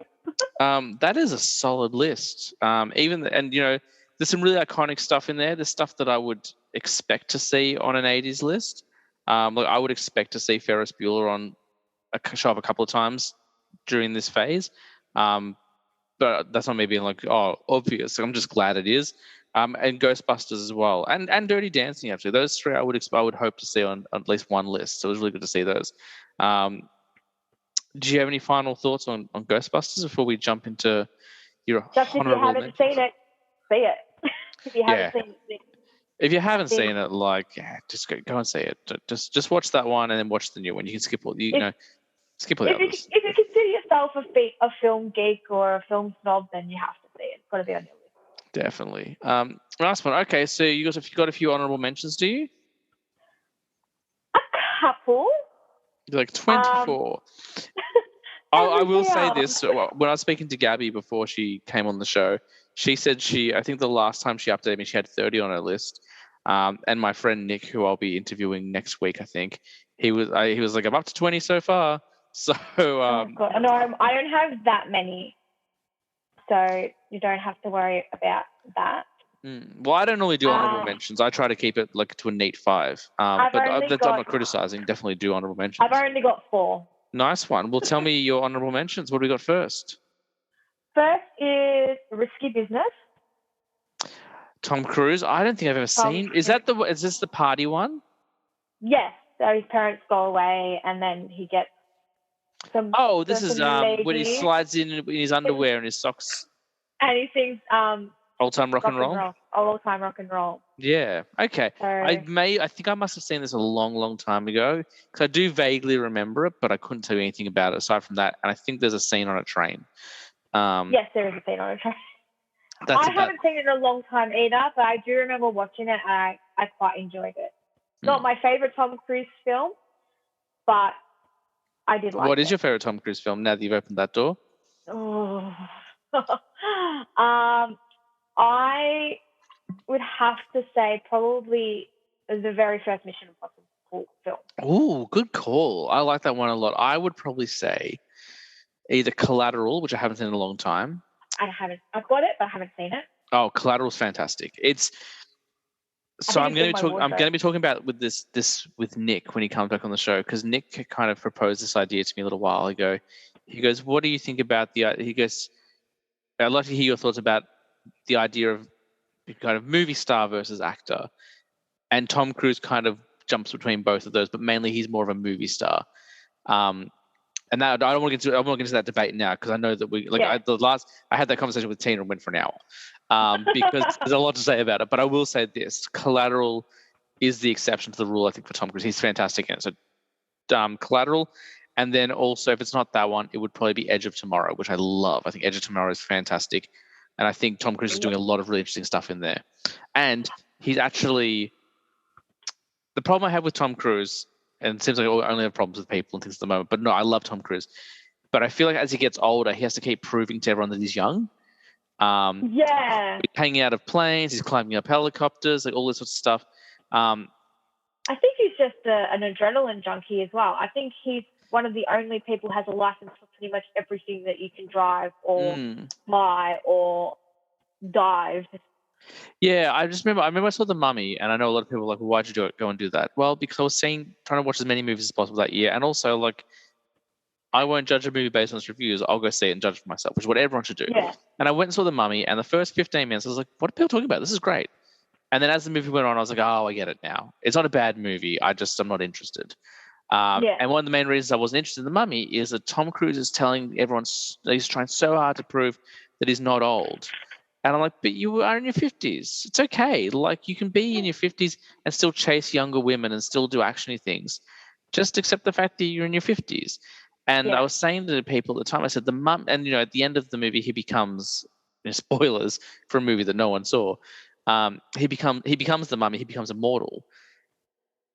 That is a solid list. There's some really iconic stuff in there. There's stuff that I would expect to see on an 80s list. Like I would expect to see Ferris Bueller show up a couple of times during this phase. But that's not me being like, oh, obvious. I'm just glad it is. And Ghostbusters as well. And Dirty Dancing, actually. Those three I would hope to see on at least one list. So it was really good to see those. Do you have any final thoughts on Ghostbusters before we jump into your honorable mentions? If you haven't seen it, see it. If you haven't seen it, if you haven't seen it, just go and see it. Just watch that one and then watch the new one. You can skip all the others. If you consider yourself a film geek or a film snob, then you have to see it. It's got to be on your list. Definitely. Last one. Okay, so you got a few honorable mentions, do you? A couple. You're like 24. I will say this. When I was speaking to Gabby before she came on the show, she said I think the last time she updated me, she had 30 on her list. And my friend Nick, who I'll be interviewing next week, I think, he was like, I'm up to 20 so far. So no, I don't have that many. So you don't have to worry about that. Well, I don't normally do honorable mentions. I try to keep it like to a neat 5. I'm not criticizing. Definitely do honorable mentions. I've only got 4. Nice one. Well, tell me your honorable mentions. What do we got first? First is Risky Business. Tom Cruise. I don't think I've ever seen. Is this the party one? Yes. So his parents go away, and then he gets some. Oh, this is when he slides in his underwear and his socks. And he sings Old Time Rock and Roll. Old Time Rock and Roll. Yeah. Okay. So, I think I must have seen this a long, long time ago because I do vaguely remember it, but I couldn't tell you anything about it aside from that. And I think there's a scene on a train. Yes, there is a scene on a train. I haven't seen it in a long time either, but I do remember watching it and I quite enjoyed it. Not my favorite Tom Cruise film, but I did like it. What is your favorite Tom Cruise film now that you've opened that door? Oh. I would have to say probably the very first Mission Impossible film. Ooh, good call. I like that one a lot. I would probably say either Collateral, which I haven't seen in a long time. I've got it, but I haven't seen it. Oh, Collateral's fantastic. I'm going to be talking about this with Nick when he comes back on the show, because Nick kind of proposed this idea to me a little while ago. He goes, "What do you think about he goes, I'd like to hear your thoughts about the idea of kind of movie star versus actor. And Tom Cruise kind of jumps between both of those, but mainly he's more of a movie star. And that I don't want to get into that debate now because I know that I had that conversation with Tina and went for an hour because there's a lot to say about it. But I will say this: Collateral is the exception to the rule. I think for Tom Cruise, he's fantastic in it. So Collateral, and then also if it's not that one, it would probably be Edge of Tomorrow, which I love. I think Edge of Tomorrow is fantastic, and I think Tom Cruise is doing a lot of really interesting stuff in there. And he's actually the problem I have with Tom Cruise. And it seems like I only have problems with people and things at the moment. But no, I love Tom Cruise. But I feel like as he gets older, he has to keep proving to everyone that he's young. He's hanging out of planes. He's climbing up helicopters, like all this sort of stuff. I think he's just an adrenaline junkie as well. I think he's one of the only people who has a license for pretty much everything that you can drive or fly or dive. Yeah, I remember I saw The Mummy, and I know a lot of people are like, well, why'd you go and do that? Well, because I was trying to watch as many movies as possible that year, and also like I won't judge a movie based on its reviews. I'll go see it and judge for myself, which is what everyone should do. Yeah. And I went and saw The Mummy, and the first 15 minutes I was like, what are people talking about? This is great. And then as the movie went on, I was like, oh, I get it now. It's not a bad movie. I'm not interested. And one of the main reasons I wasn't interested in The Mummy is that Tom Cruise is telling everyone he's trying so hard to prove that he's not old. And I'm like, but you are in your 50s. It's okay. Like, you can be in your 50s and still chase younger women and still do actiony things. Just accept the fact that you're in your 50s. And I was saying to people at the time, I said, and at the end of the movie, he becomes, spoilers for a movie that no one saw. He becomes the Mummy. He becomes immortal.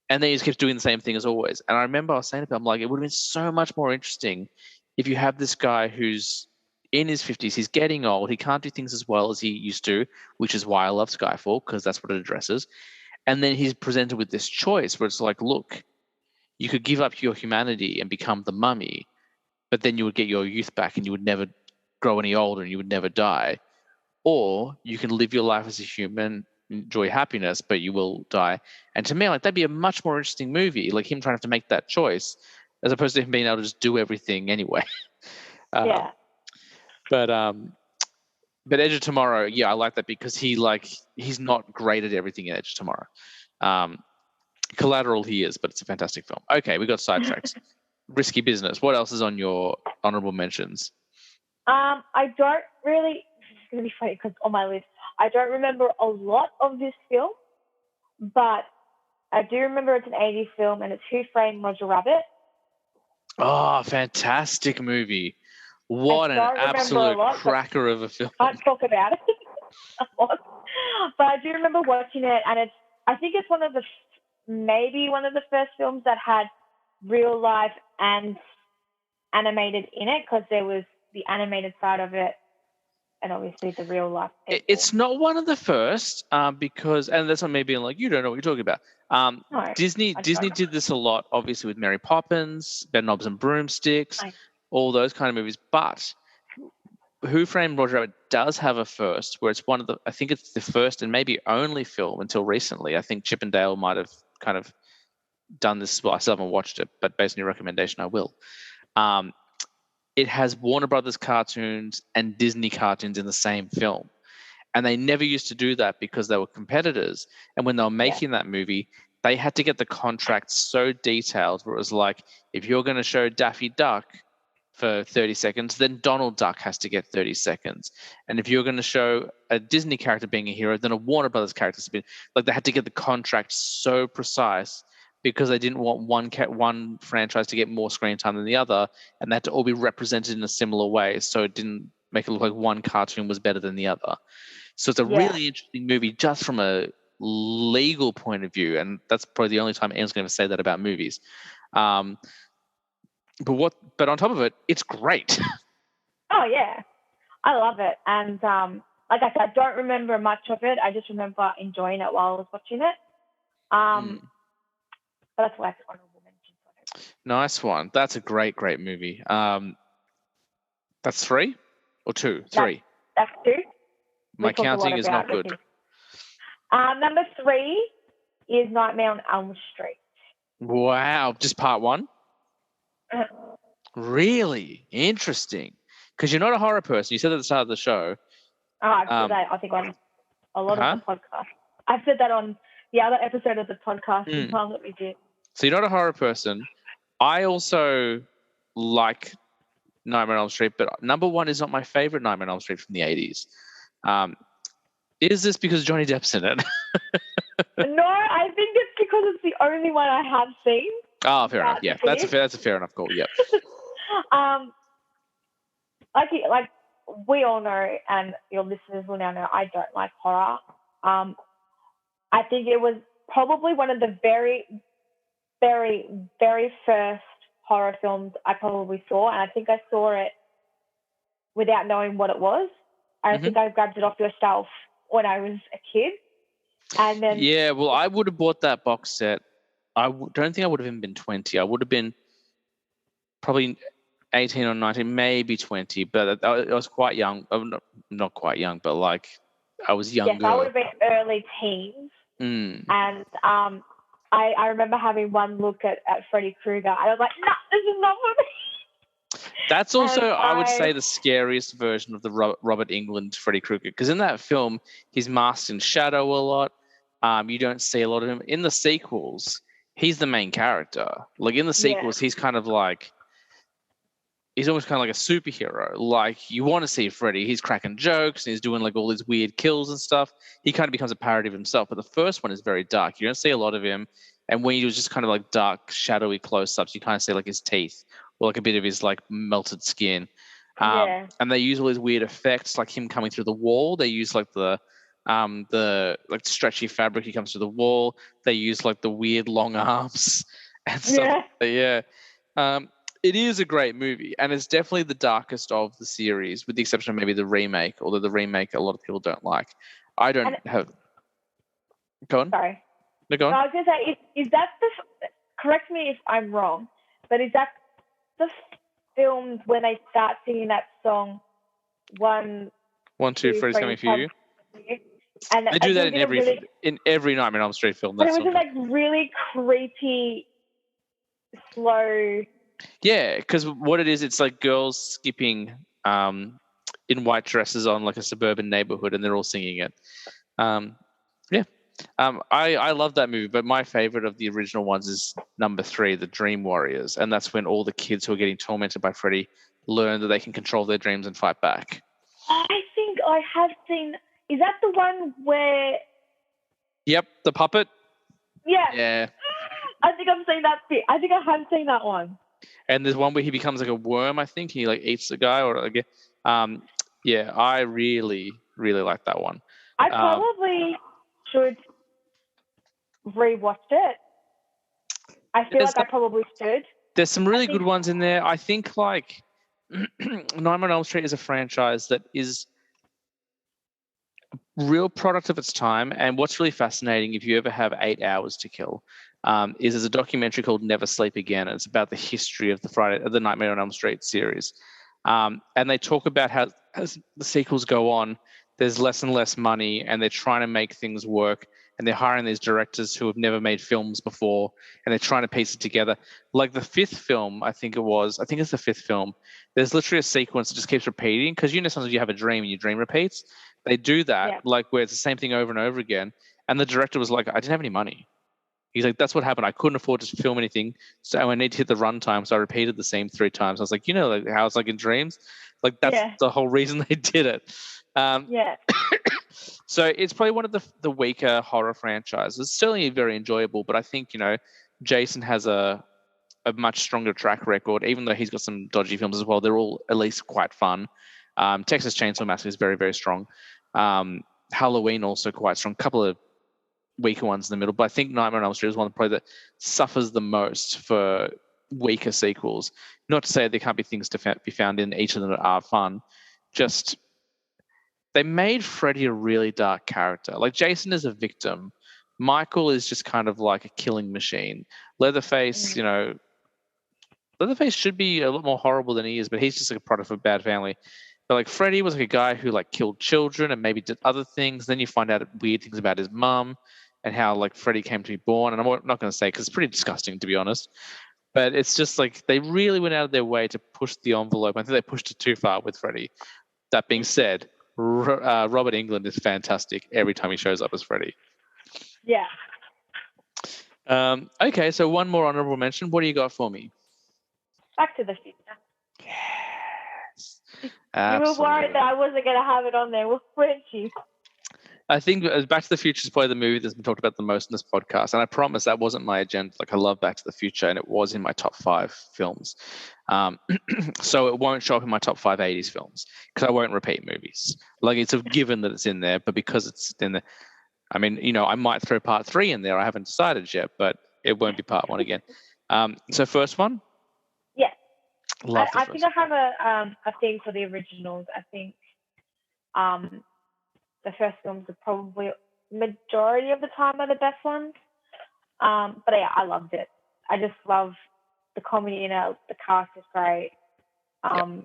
And then he just keeps doing the same thing as always. And I remember I was saying to people, I'm like, it would have been so much more interesting if you have this guy who's in his 50s, he's getting old, he can't do things as well as he used to, which is why I love Skyfall, because that's what it addresses. And then he's presented with this choice where it's like, look, you could give up your humanity and become the Mummy, but then you would get your youth back and you would never grow any older and you would never die. Or you can live your life as a human, enjoy happiness, but you will die. And to me, like, that'd be a much more interesting movie, like him trying to have to make that choice, as opposed to him being able to just do everything anyway. But Edge of Tomorrow, yeah, I like that because he's not great at everything in Edge of Tomorrow. Collateral he is, but it's a fantastic film. Okay, we got sidetracks. Risky Business. What else is on your honorable mentions? I don't really. It's going to be funny because on my list, I don't remember a lot of this film, but I do remember it's an 80s film and it's Who Framed Roger Rabbit. Oh, fantastic movie. What an absolute cracker of a film. I can't talk about it a lot. But I do remember watching it, and I think it's maybe one of the first films that had real life and animated in it, because there was the animated side of it and obviously the real life people. It's not one of the first because, and that's not me being like, you don't know what you're talking about. No, Disney did this a lot, obviously, with Mary Poppins, Bedknobs and Broomsticks, all those kind of movies. But Who Framed Roger Rabbit does have a first, where it's I think it's the first and maybe only film until recently. I think Chip and Dale might have kind of done this. Well, I still haven't watched it, but based on your recommendation, I will. It has Warner Brothers cartoons and Disney cartoons in the same film. And they never used to do that because they were competitors. And when they were making that movie, they had to get the contract so detailed where it was like, if you're going to show Daffy Duck for 30 seconds, then Donald Duck has to get 30 seconds. And if you're going to show a Disney character being a hero, then a Warner Brothers character has to be like, they had to get the contract so precise because they didn't want one franchise to get more screen time than the other, and they had to all be represented in a similar way, so it didn't make it look like one cartoon was better than the other. So it's a really interesting movie just from a legal point of view, and that's probably the only time Ian's going to say that about movies. But on top of it, it's great. Oh yeah, I love it, and like I said, I don't remember much of it. I just remember enjoying it while I was watching it. But that's why it's honorable mention. Nice one. That's a great movie. That's 3 or 2? 3. That's 2. My counting is not good. Number 3 is Nightmare on Elm Street. Wow, just part 1? Really interesting. because you're not a horror person. You said at the start of the show. Oh, I've said that, I think, on a lot of the podcast. I've said that on the other episode of the podcast as well that we did. So you're not a horror person. I also like Nightmare on Elm Street, but number one is not my favorite Nightmare on Elm Street from the 80s. Is this because Johnny Depp's in it? No, I think it's because it's the only one I have seen. Oh, fair enough. Yeah, that's a fair enough call. Yep. Like we all know, and your listeners will now know, I don't like horror. I think it was probably one of the very, very, very first horror films I probably saw, and I think I saw it without knowing what it was. I think I grabbed it off your shelf when I was a kid, and then I would have bought that box set. Don't think I would have even been 20. I would have been probably 18 or 19, maybe 20, but I was quite young. Not quite young, but like I was younger. Yes, I would have been early teens. And I remember having one look at Freddy Krueger, and I was like, no, this is not for me. That's also, I would say, the scariest version of the Robert Englund Freddy Krueger, because in that film, he's masked in shadow a lot. You don't see a lot of him. In the sequels, he's the main character. Like in the sequels, he's kind of like, he's almost kind of like a superhero. Like you want to see Freddy. He's cracking jokes and he's doing like all these weird kills and stuff. He kind of becomes a parody of himself. But the first one is very dark. You don't see a lot of him. And when he was just kind of like dark, shadowy close-ups, you kind of see like his teeth or like a bit of his like melted skin. And they use all these weird effects, like him coming through the wall. They use like the like stretchy fabric. He comes through the wall. They use like the weird long arms and stuff. It is a great movie, and it's definitely the darkest of the series, with the exception of maybe the remake, although the remake a lot of people don't like. I don't have... Go on. Sorry. No, go on. No, I was going to say, is that the... Correct me if I'm wrong, but is that the films when they start singing that song, 1, 2, Freddy's coming for you? And they do that in every Nightmare on Elm Street film. But it was like really creepy, slow... Yeah, because what it is, it's like girls skipping in white dresses on like a suburban neighborhood, and they're all singing it. I love that movie, but my favorite of the original ones is number 3, The Dream Warriors, and that's when all the kids who are getting tormented by Freddy learn that they can control their dreams and fight back. I think I have seen... Is that the one where... Yep, the puppet? Yeah. I think I've seen that bit. I think I have seen that one. And there's one where he becomes like a worm, I think. He like eats the guy or like I really, really like that one. I probably should rewatch it. I feel like I probably should. There's some really good ones in there. I think like Nightmare on Elm Street is a franchise that is a real product of its time. And what's really fascinating, if you ever have 8 hours to kill, is there's a documentary called Never Sleep Again. And it's about the history of the Nightmare on Elm Street series. And they talk about how as the sequels go on, there's less and less money and they're trying to make things work. And they're hiring these directors who have never made films before, and they're trying to piece it together. Like the 5th film, I think it's the 5th film, there's literally a sequence that just keeps repeating, because sometimes you have a dream and your dream repeats. They do that, like where it's the same thing over and over again. And the director was like, I didn't have any money. He's like, that's what happened. I couldn't afford to film anything, so I need to hit the runtime. So I repeated the same 3 times. I was like, like how it's like in dreams? Like that's the whole reason they did it. So it's probably one of the weaker horror franchises. It's certainly very enjoyable, but I think, Jason has a much stronger track record, even though he's got some dodgy films as well. They're all at least quite fun. Texas Chainsaw Massacre is very, very strong. Halloween also quite strong. A couple of weaker ones in the middle, but I think Nightmare on Elm Street is one of probably that suffers the most for weaker sequels. Not to say there can't be things to be found in each of them that are fun, just... They made Freddy a really dark character. Like Jason is a victim. Michael is just kind of like a killing machine. Leatherface, Leatherface should be a lot more horrible than he is, but he's just like a product of a bad family. But like Freddy was like a guy who like killed children and maybe did other things. Then you find out weird things about his mum and how like Freddy came to be born. And I'm not going to say because it's pretty disgusting, to be honest. But it's just like they really went out of their way to push the envelope. I think they pushed it too far with Freddy. That being said, Robert Englund is fantastic every time he shows up as Freddy. Yeah. Okay, so one more honorable mention. What do you got for me? Back to the Future. Yes. You were worried that I wasn't going to have it on there, weren't you? I think Back to the Future is probably the movie that's been talked about the most in this podcast. And I promise that wasn't my agenda. Like, I love Back to the Future, and it was in my top 5 films. So it won't show up in my top 5 80s films because I won't repeat movies. Like, it's a given that it's in there, but because it's in there, I mean, I might throw part 3 in there. I haven't decided yet, but it won't be part 1 again. So first one? Yeah. I think I have a thing for the originals. I think the first films are probably majority of the time are the best ones. But yeah, I loved it. I just love the comedy in it. The cast is great. I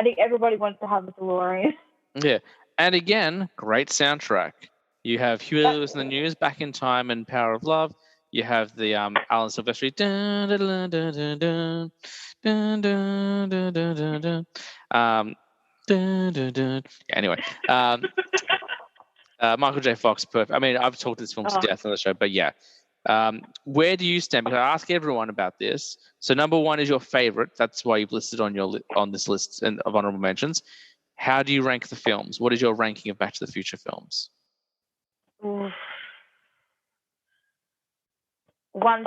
think everybody wants to have a DeLorean. Yeah. And again, great soundtrack. You have Huey Lewis in the News, Back in Time, and Power of Love. You have the Alan Silvestri. Dun, dun, dun, dun, dun, dun, dun, dun, dun, dun, dun, dun. Dun, dun, dun. Yeah, anyway, Michael J. Fox, perfect. I mean, I've talked this film to death on the show, but yeah. Where do you stand? Because I ask everyone about this. So number 1 is your favorite. That's why you've listed on this list of honorable mentions. How do you rank the films? What is your ranking of Back to the Future films? 1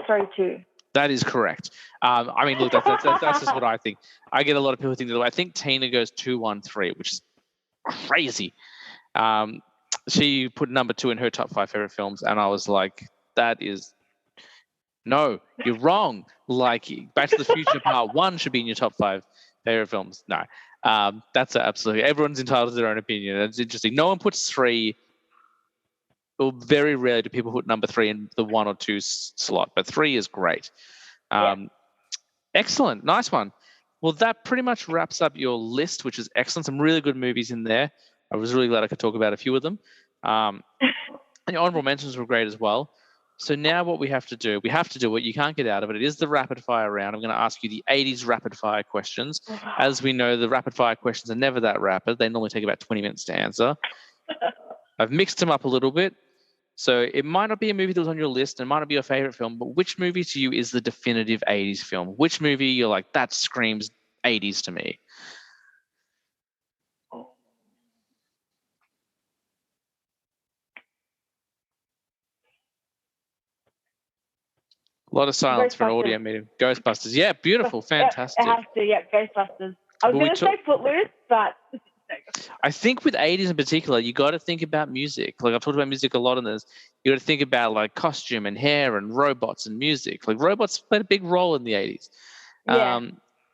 through 2. That is correct. I mean, look, that's just what I think. I get a lot of people think that. I think Tina goes 2, 1, 3, which is crazy. She put number 2 in her top 5 favorite films, and I was like, that is no, you're wrong. Like, Back to the Future Part 1 should be in your top 5 favorite films. No, that's absolutely, everyone's entitled to their own opinion. It's interesting. No one puts 3. Well, very rarely do people put number 3 in the 1 or 2 slot, but 3 is great. Excellent. Nice one. Well, that pretty much wraps up your list, which is excellent. Some really good movies in there. I was really glad I could talk about a few of them. And your honorable mentions were great as well. So now what we have to do it. You can't get out of it. It is the rapid fire round. I'm going to ask you the 80s rapid fire questions. As we know, the rapid fire questions are never that rapid. They normally take about 20 minutes to answer. I've mixed them up a little bit. So it might not be a movie that was on your list and might not be your favorite film, but which movie to you is the definitive 80s film? Which movie you're like, that screams 80s to me? A lot of silence for an audio meeting. Ghostbusters. Yeah, beautiful. Fantastic. It has to, Ghostbusters. I was going to say Footloose, but... I think with 80s in particular, you got to think about music. Like, I've talked about music a lot in this. You got to think about like costume and hair and robots and music. Like, robots played a big role in the 80s. Yeah.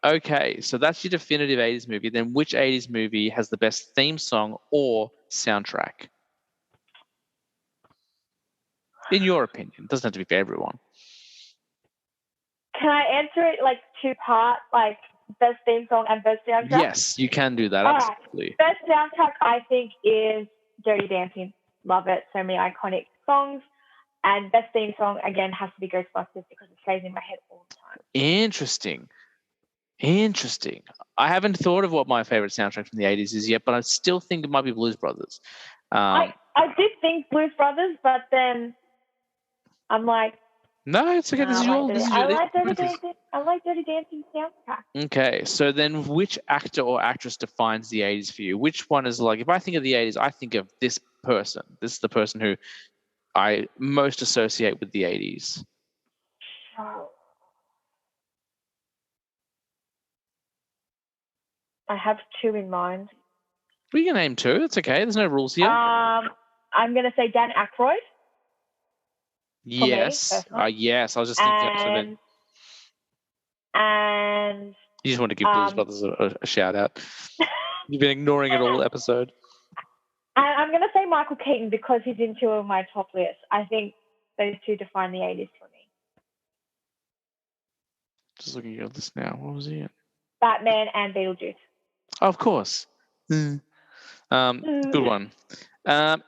Okay, so that's your definitive 80s movie. Then which 80s movie has the best theme song or soundtrack? In your opinion. It doesn't have to be for everyone. Can I answer it like 2-part, like best theme song and best soundtrack? Yes, you can do that. All absolutely. Right. Best soundtrack, I think, is Dirty Dancing. Love it. So many iconic songs. And best theme song, again, has to be Ghostbusters because it stays in my head all the time. Interesting. I haven't thought of what my favorite soundtrack from the 80s is yet, but I still think it might be Blues Brothers. I did think Blues Brothers, but then I'm like, no, it's okay. I like Dirty Dancing soundtrack. Okay, so then which actor or actress defines the 80s for you? Which one is like, if I think of the 80s, I think of this person. This is the person who I most associate with the 80s. I have 2 in mind. We can name 2. It's okay. There's no rules here. I'm going to say Dan Aykroyd. Yes. Yes. I was just thinking. And you just want to give Blues Brothers a shout out. You've been ignoring it all episode. I'm going to say Michael Keaton because he's in 2 of my top lists. I think those 2 define the 80s for me. Just looking at your list now. What was he in? Batman and Beetlejuice. Oh, of course. Good one.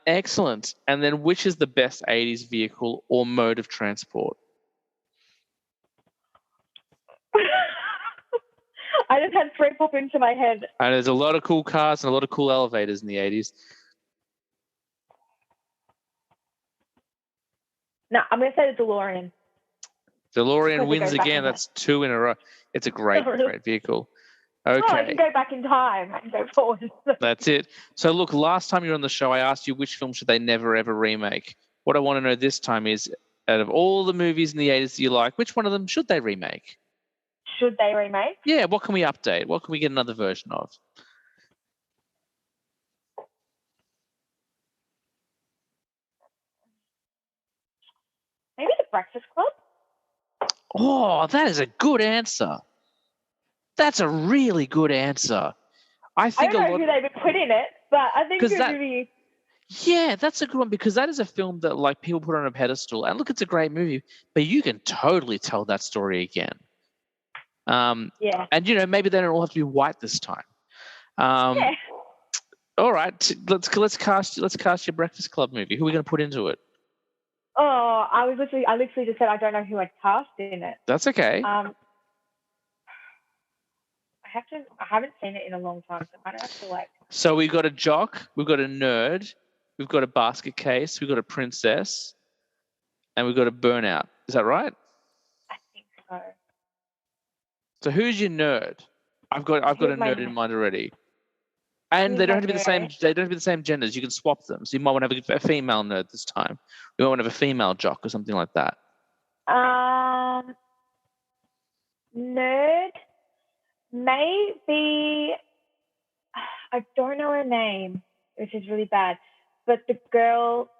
Excellent. And then which is the best 80s vehicle or mode of transport? I just had three pop into my head. And there's a lot of cool cars and a lot of cool elevators in the 80s. No, I'm going to say the DeLorean. DeLorean wins again. That's 2 in a row. It's a great vehicle. Okay. Oh, I can go back in time. I can go forward. That's it. So look, last time you were on the show, I asked you which film should they never, ever remake. What I want to know this time is, out of all the movies in the 80s that you like, which one of them should they remake? Should they remake? Yeah, what can we update? What can we get another version of? Maybe The Breakfast Club? Oh, that is a good answer. That's a really good answer. I don't know who they would put in it, but I think it's really... Yeah, that's a good one because that is a film that like people put on a pedestal. And look, it's a great movie, but you can totally tell that story again. Yeah. And, maybe they don't all have to be white this time. Yeah. All right, let's cast your Breakfast Club movie. Who are we going to put into it? Oh, I literally just said I don't know who I'd cast in it. That's okay. I haven't seen it in a long time, so I don't have to like. So we've got a jock, we've got a nerd, we've got a basket case, we've got a princess, and we've got a burnout. Is that right? I think so. So who's your nerd? I've got a nerd in mind already. And they don't have to be the same. They don't have to be the same genders. You can swap them. So you might want to have a female nerd this time. You might want to have a female jock or something like that. Nerd. Maybe, I don't know her name, which is really bad, but the girl,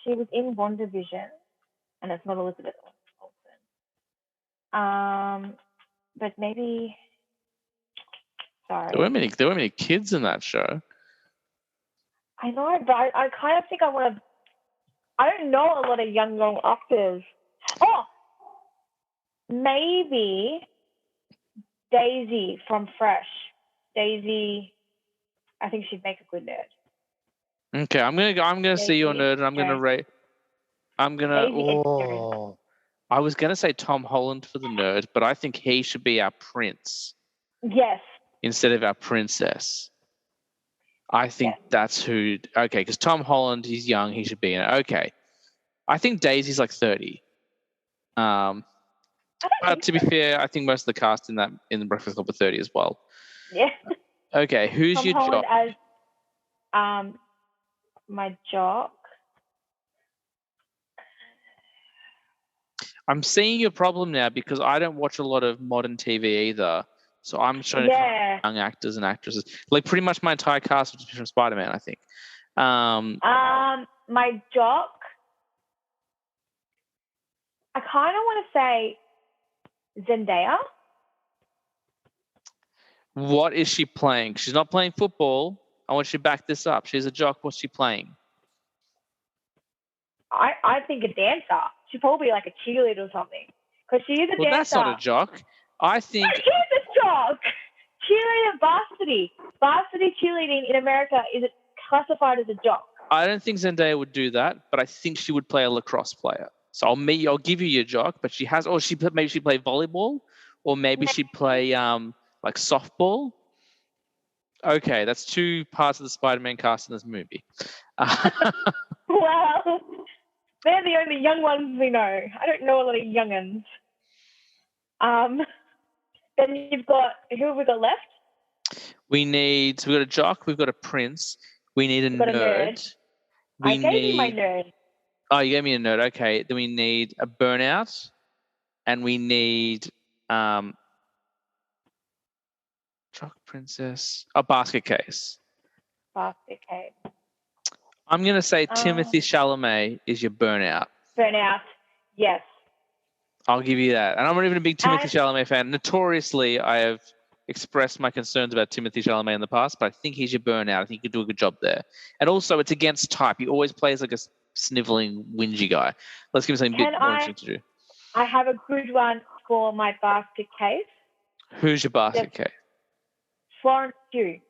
she was in WandaVision, and it's not Elizabeth Olsen. But maybe, sorry. There weren't many kids in that show. I know, but I kind of think I don't know a lot of young actors. Oh, maybe Daisy from Fresh. Daisy, I think she'd make a good nerd. Okay, I'm gonna see your nerd, and I'm gonna rate. I was gonna say Tom Holland for the nerd, but I think he should be our prince. Yes. Instead of our princess. I think that's who. Okay, because Tom Holland, he's young, he should be in it. Okay, I think Daisy's like 30. But to be fair, I think most of the cast in the Breakfast Club are 30 as well. Yeah. Okay, who's Tom your Holland jock? As my jock. I'm seeing your problem now because I don't watch a lot of modern TV either. So I'm trying to find young actors and actresses. Like pretty much my entire cast was from Spider-Man, I think. My jock. I kind of want to say Zendaya. What is she playing? She's not playing football. I want you to back this up. She's a jock. What's she playing? I think a dancer. She'd probably be like a cheerleader or something. Because she is a dancer. Well, that's not a jock. I think... She is a jock. Cheerleader varsity. Varsity cheerleading in America is classified as a jock. I don't think Zendaya would do that, but I think she would play a lacrosse player. So I'll give you your jock, but she has, or maybe she'd play volleyball, or maybe she'd play like softball. Okay, that's 2 parts of the Spider-Man cast in this movie. Well, they're the only young ones we know. I don't know a lot of young'uns. Then you've got, who have we got left? We've got a jock, we've got a prince, we need a nerd. I gave you my nerd. Oh, you gave me a nerd. Okay, then we need a burnout, and we need jock, princess, a basket case. Basket case. I'm going to say Timothée Chalamet is your burnout. Burnout, yes. I'll give you that. And I'm not even a big Timothée Chalamet fan. Notoriously, I have expressed my concerns about Timothée Chalamet in the past, but I think he's your burnout. I think he could do a good job there. And also, it's against type. He always plays like a sniveling, whingy guy. Let's give him something a bit more interesting to do. I have a good one for my basket case. Who's your basket case? Florence Pugh.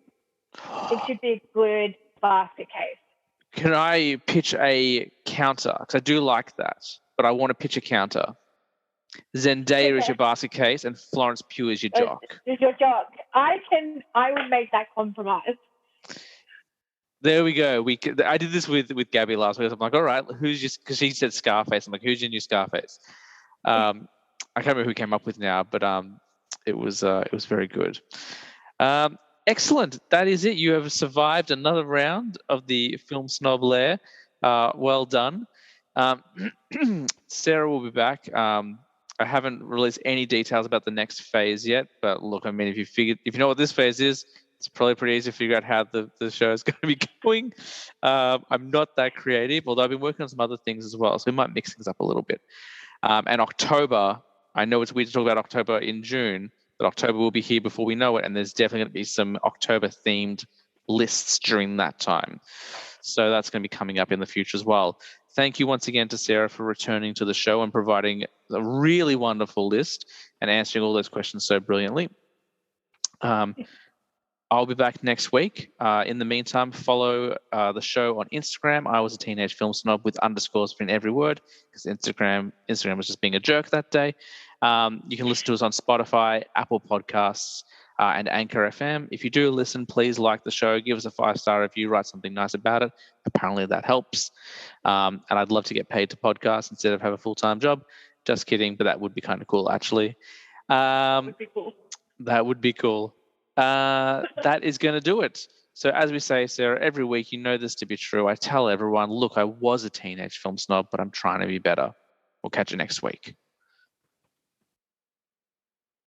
It should be a good basket case. Can I pitch a counter? Because I do like that, but I want to pitch a counter. Zendaya is your basket case, and Florence Pugh is your jock. Is your jock. I would make that compromise. There we go. I did this with Gabby last week. I'm like, all right, who's just because she said Scarface. I'm like, who's your new Scarface? I can't remember who came up with now, but it was very good. Excellent. That is it. You have survived another round of the Film Snob Lair. Well done. Sarah will be back. I haven't released any details about the next phase yet, but look, I mean, if you know what this phase is, it's probably pretty easy to figure out how the show is going to be going. I'm not that creative, although I've been working on some other things as well, so we might mix things up a little bit. And October, I know it's weird to talk about October in June, but October will be here before we know it, and there's definitely going to be some October-themed lists during that time. So that's going to be coming up in the future as well. Thank you once again to Sarah for returning to the show and providing a really wonderful list and answering all those questions so brilliantly. I'll be back next week. In the meantime, follow the show on Instagram. I was a teenage film snob with underscores in every word because Instagram was just being a jerk that day. You can listen to us on Spotify, Apple Podcasts, and Anchor FM. If you do listen, please like the show, give us a 5-star review, write something nice about it. Apparently that helps. And I'd love to get paid to podcast instead of have a full-time job. Just kidding, but that would be kind of cool, actually. That would be cool. That would be cool. That is going to do it. So as we say, Sarah, every week, you know this to be true. I tell everyone, look, I was a teenage film snob, but I'm trying to be better. We'll catch you next week.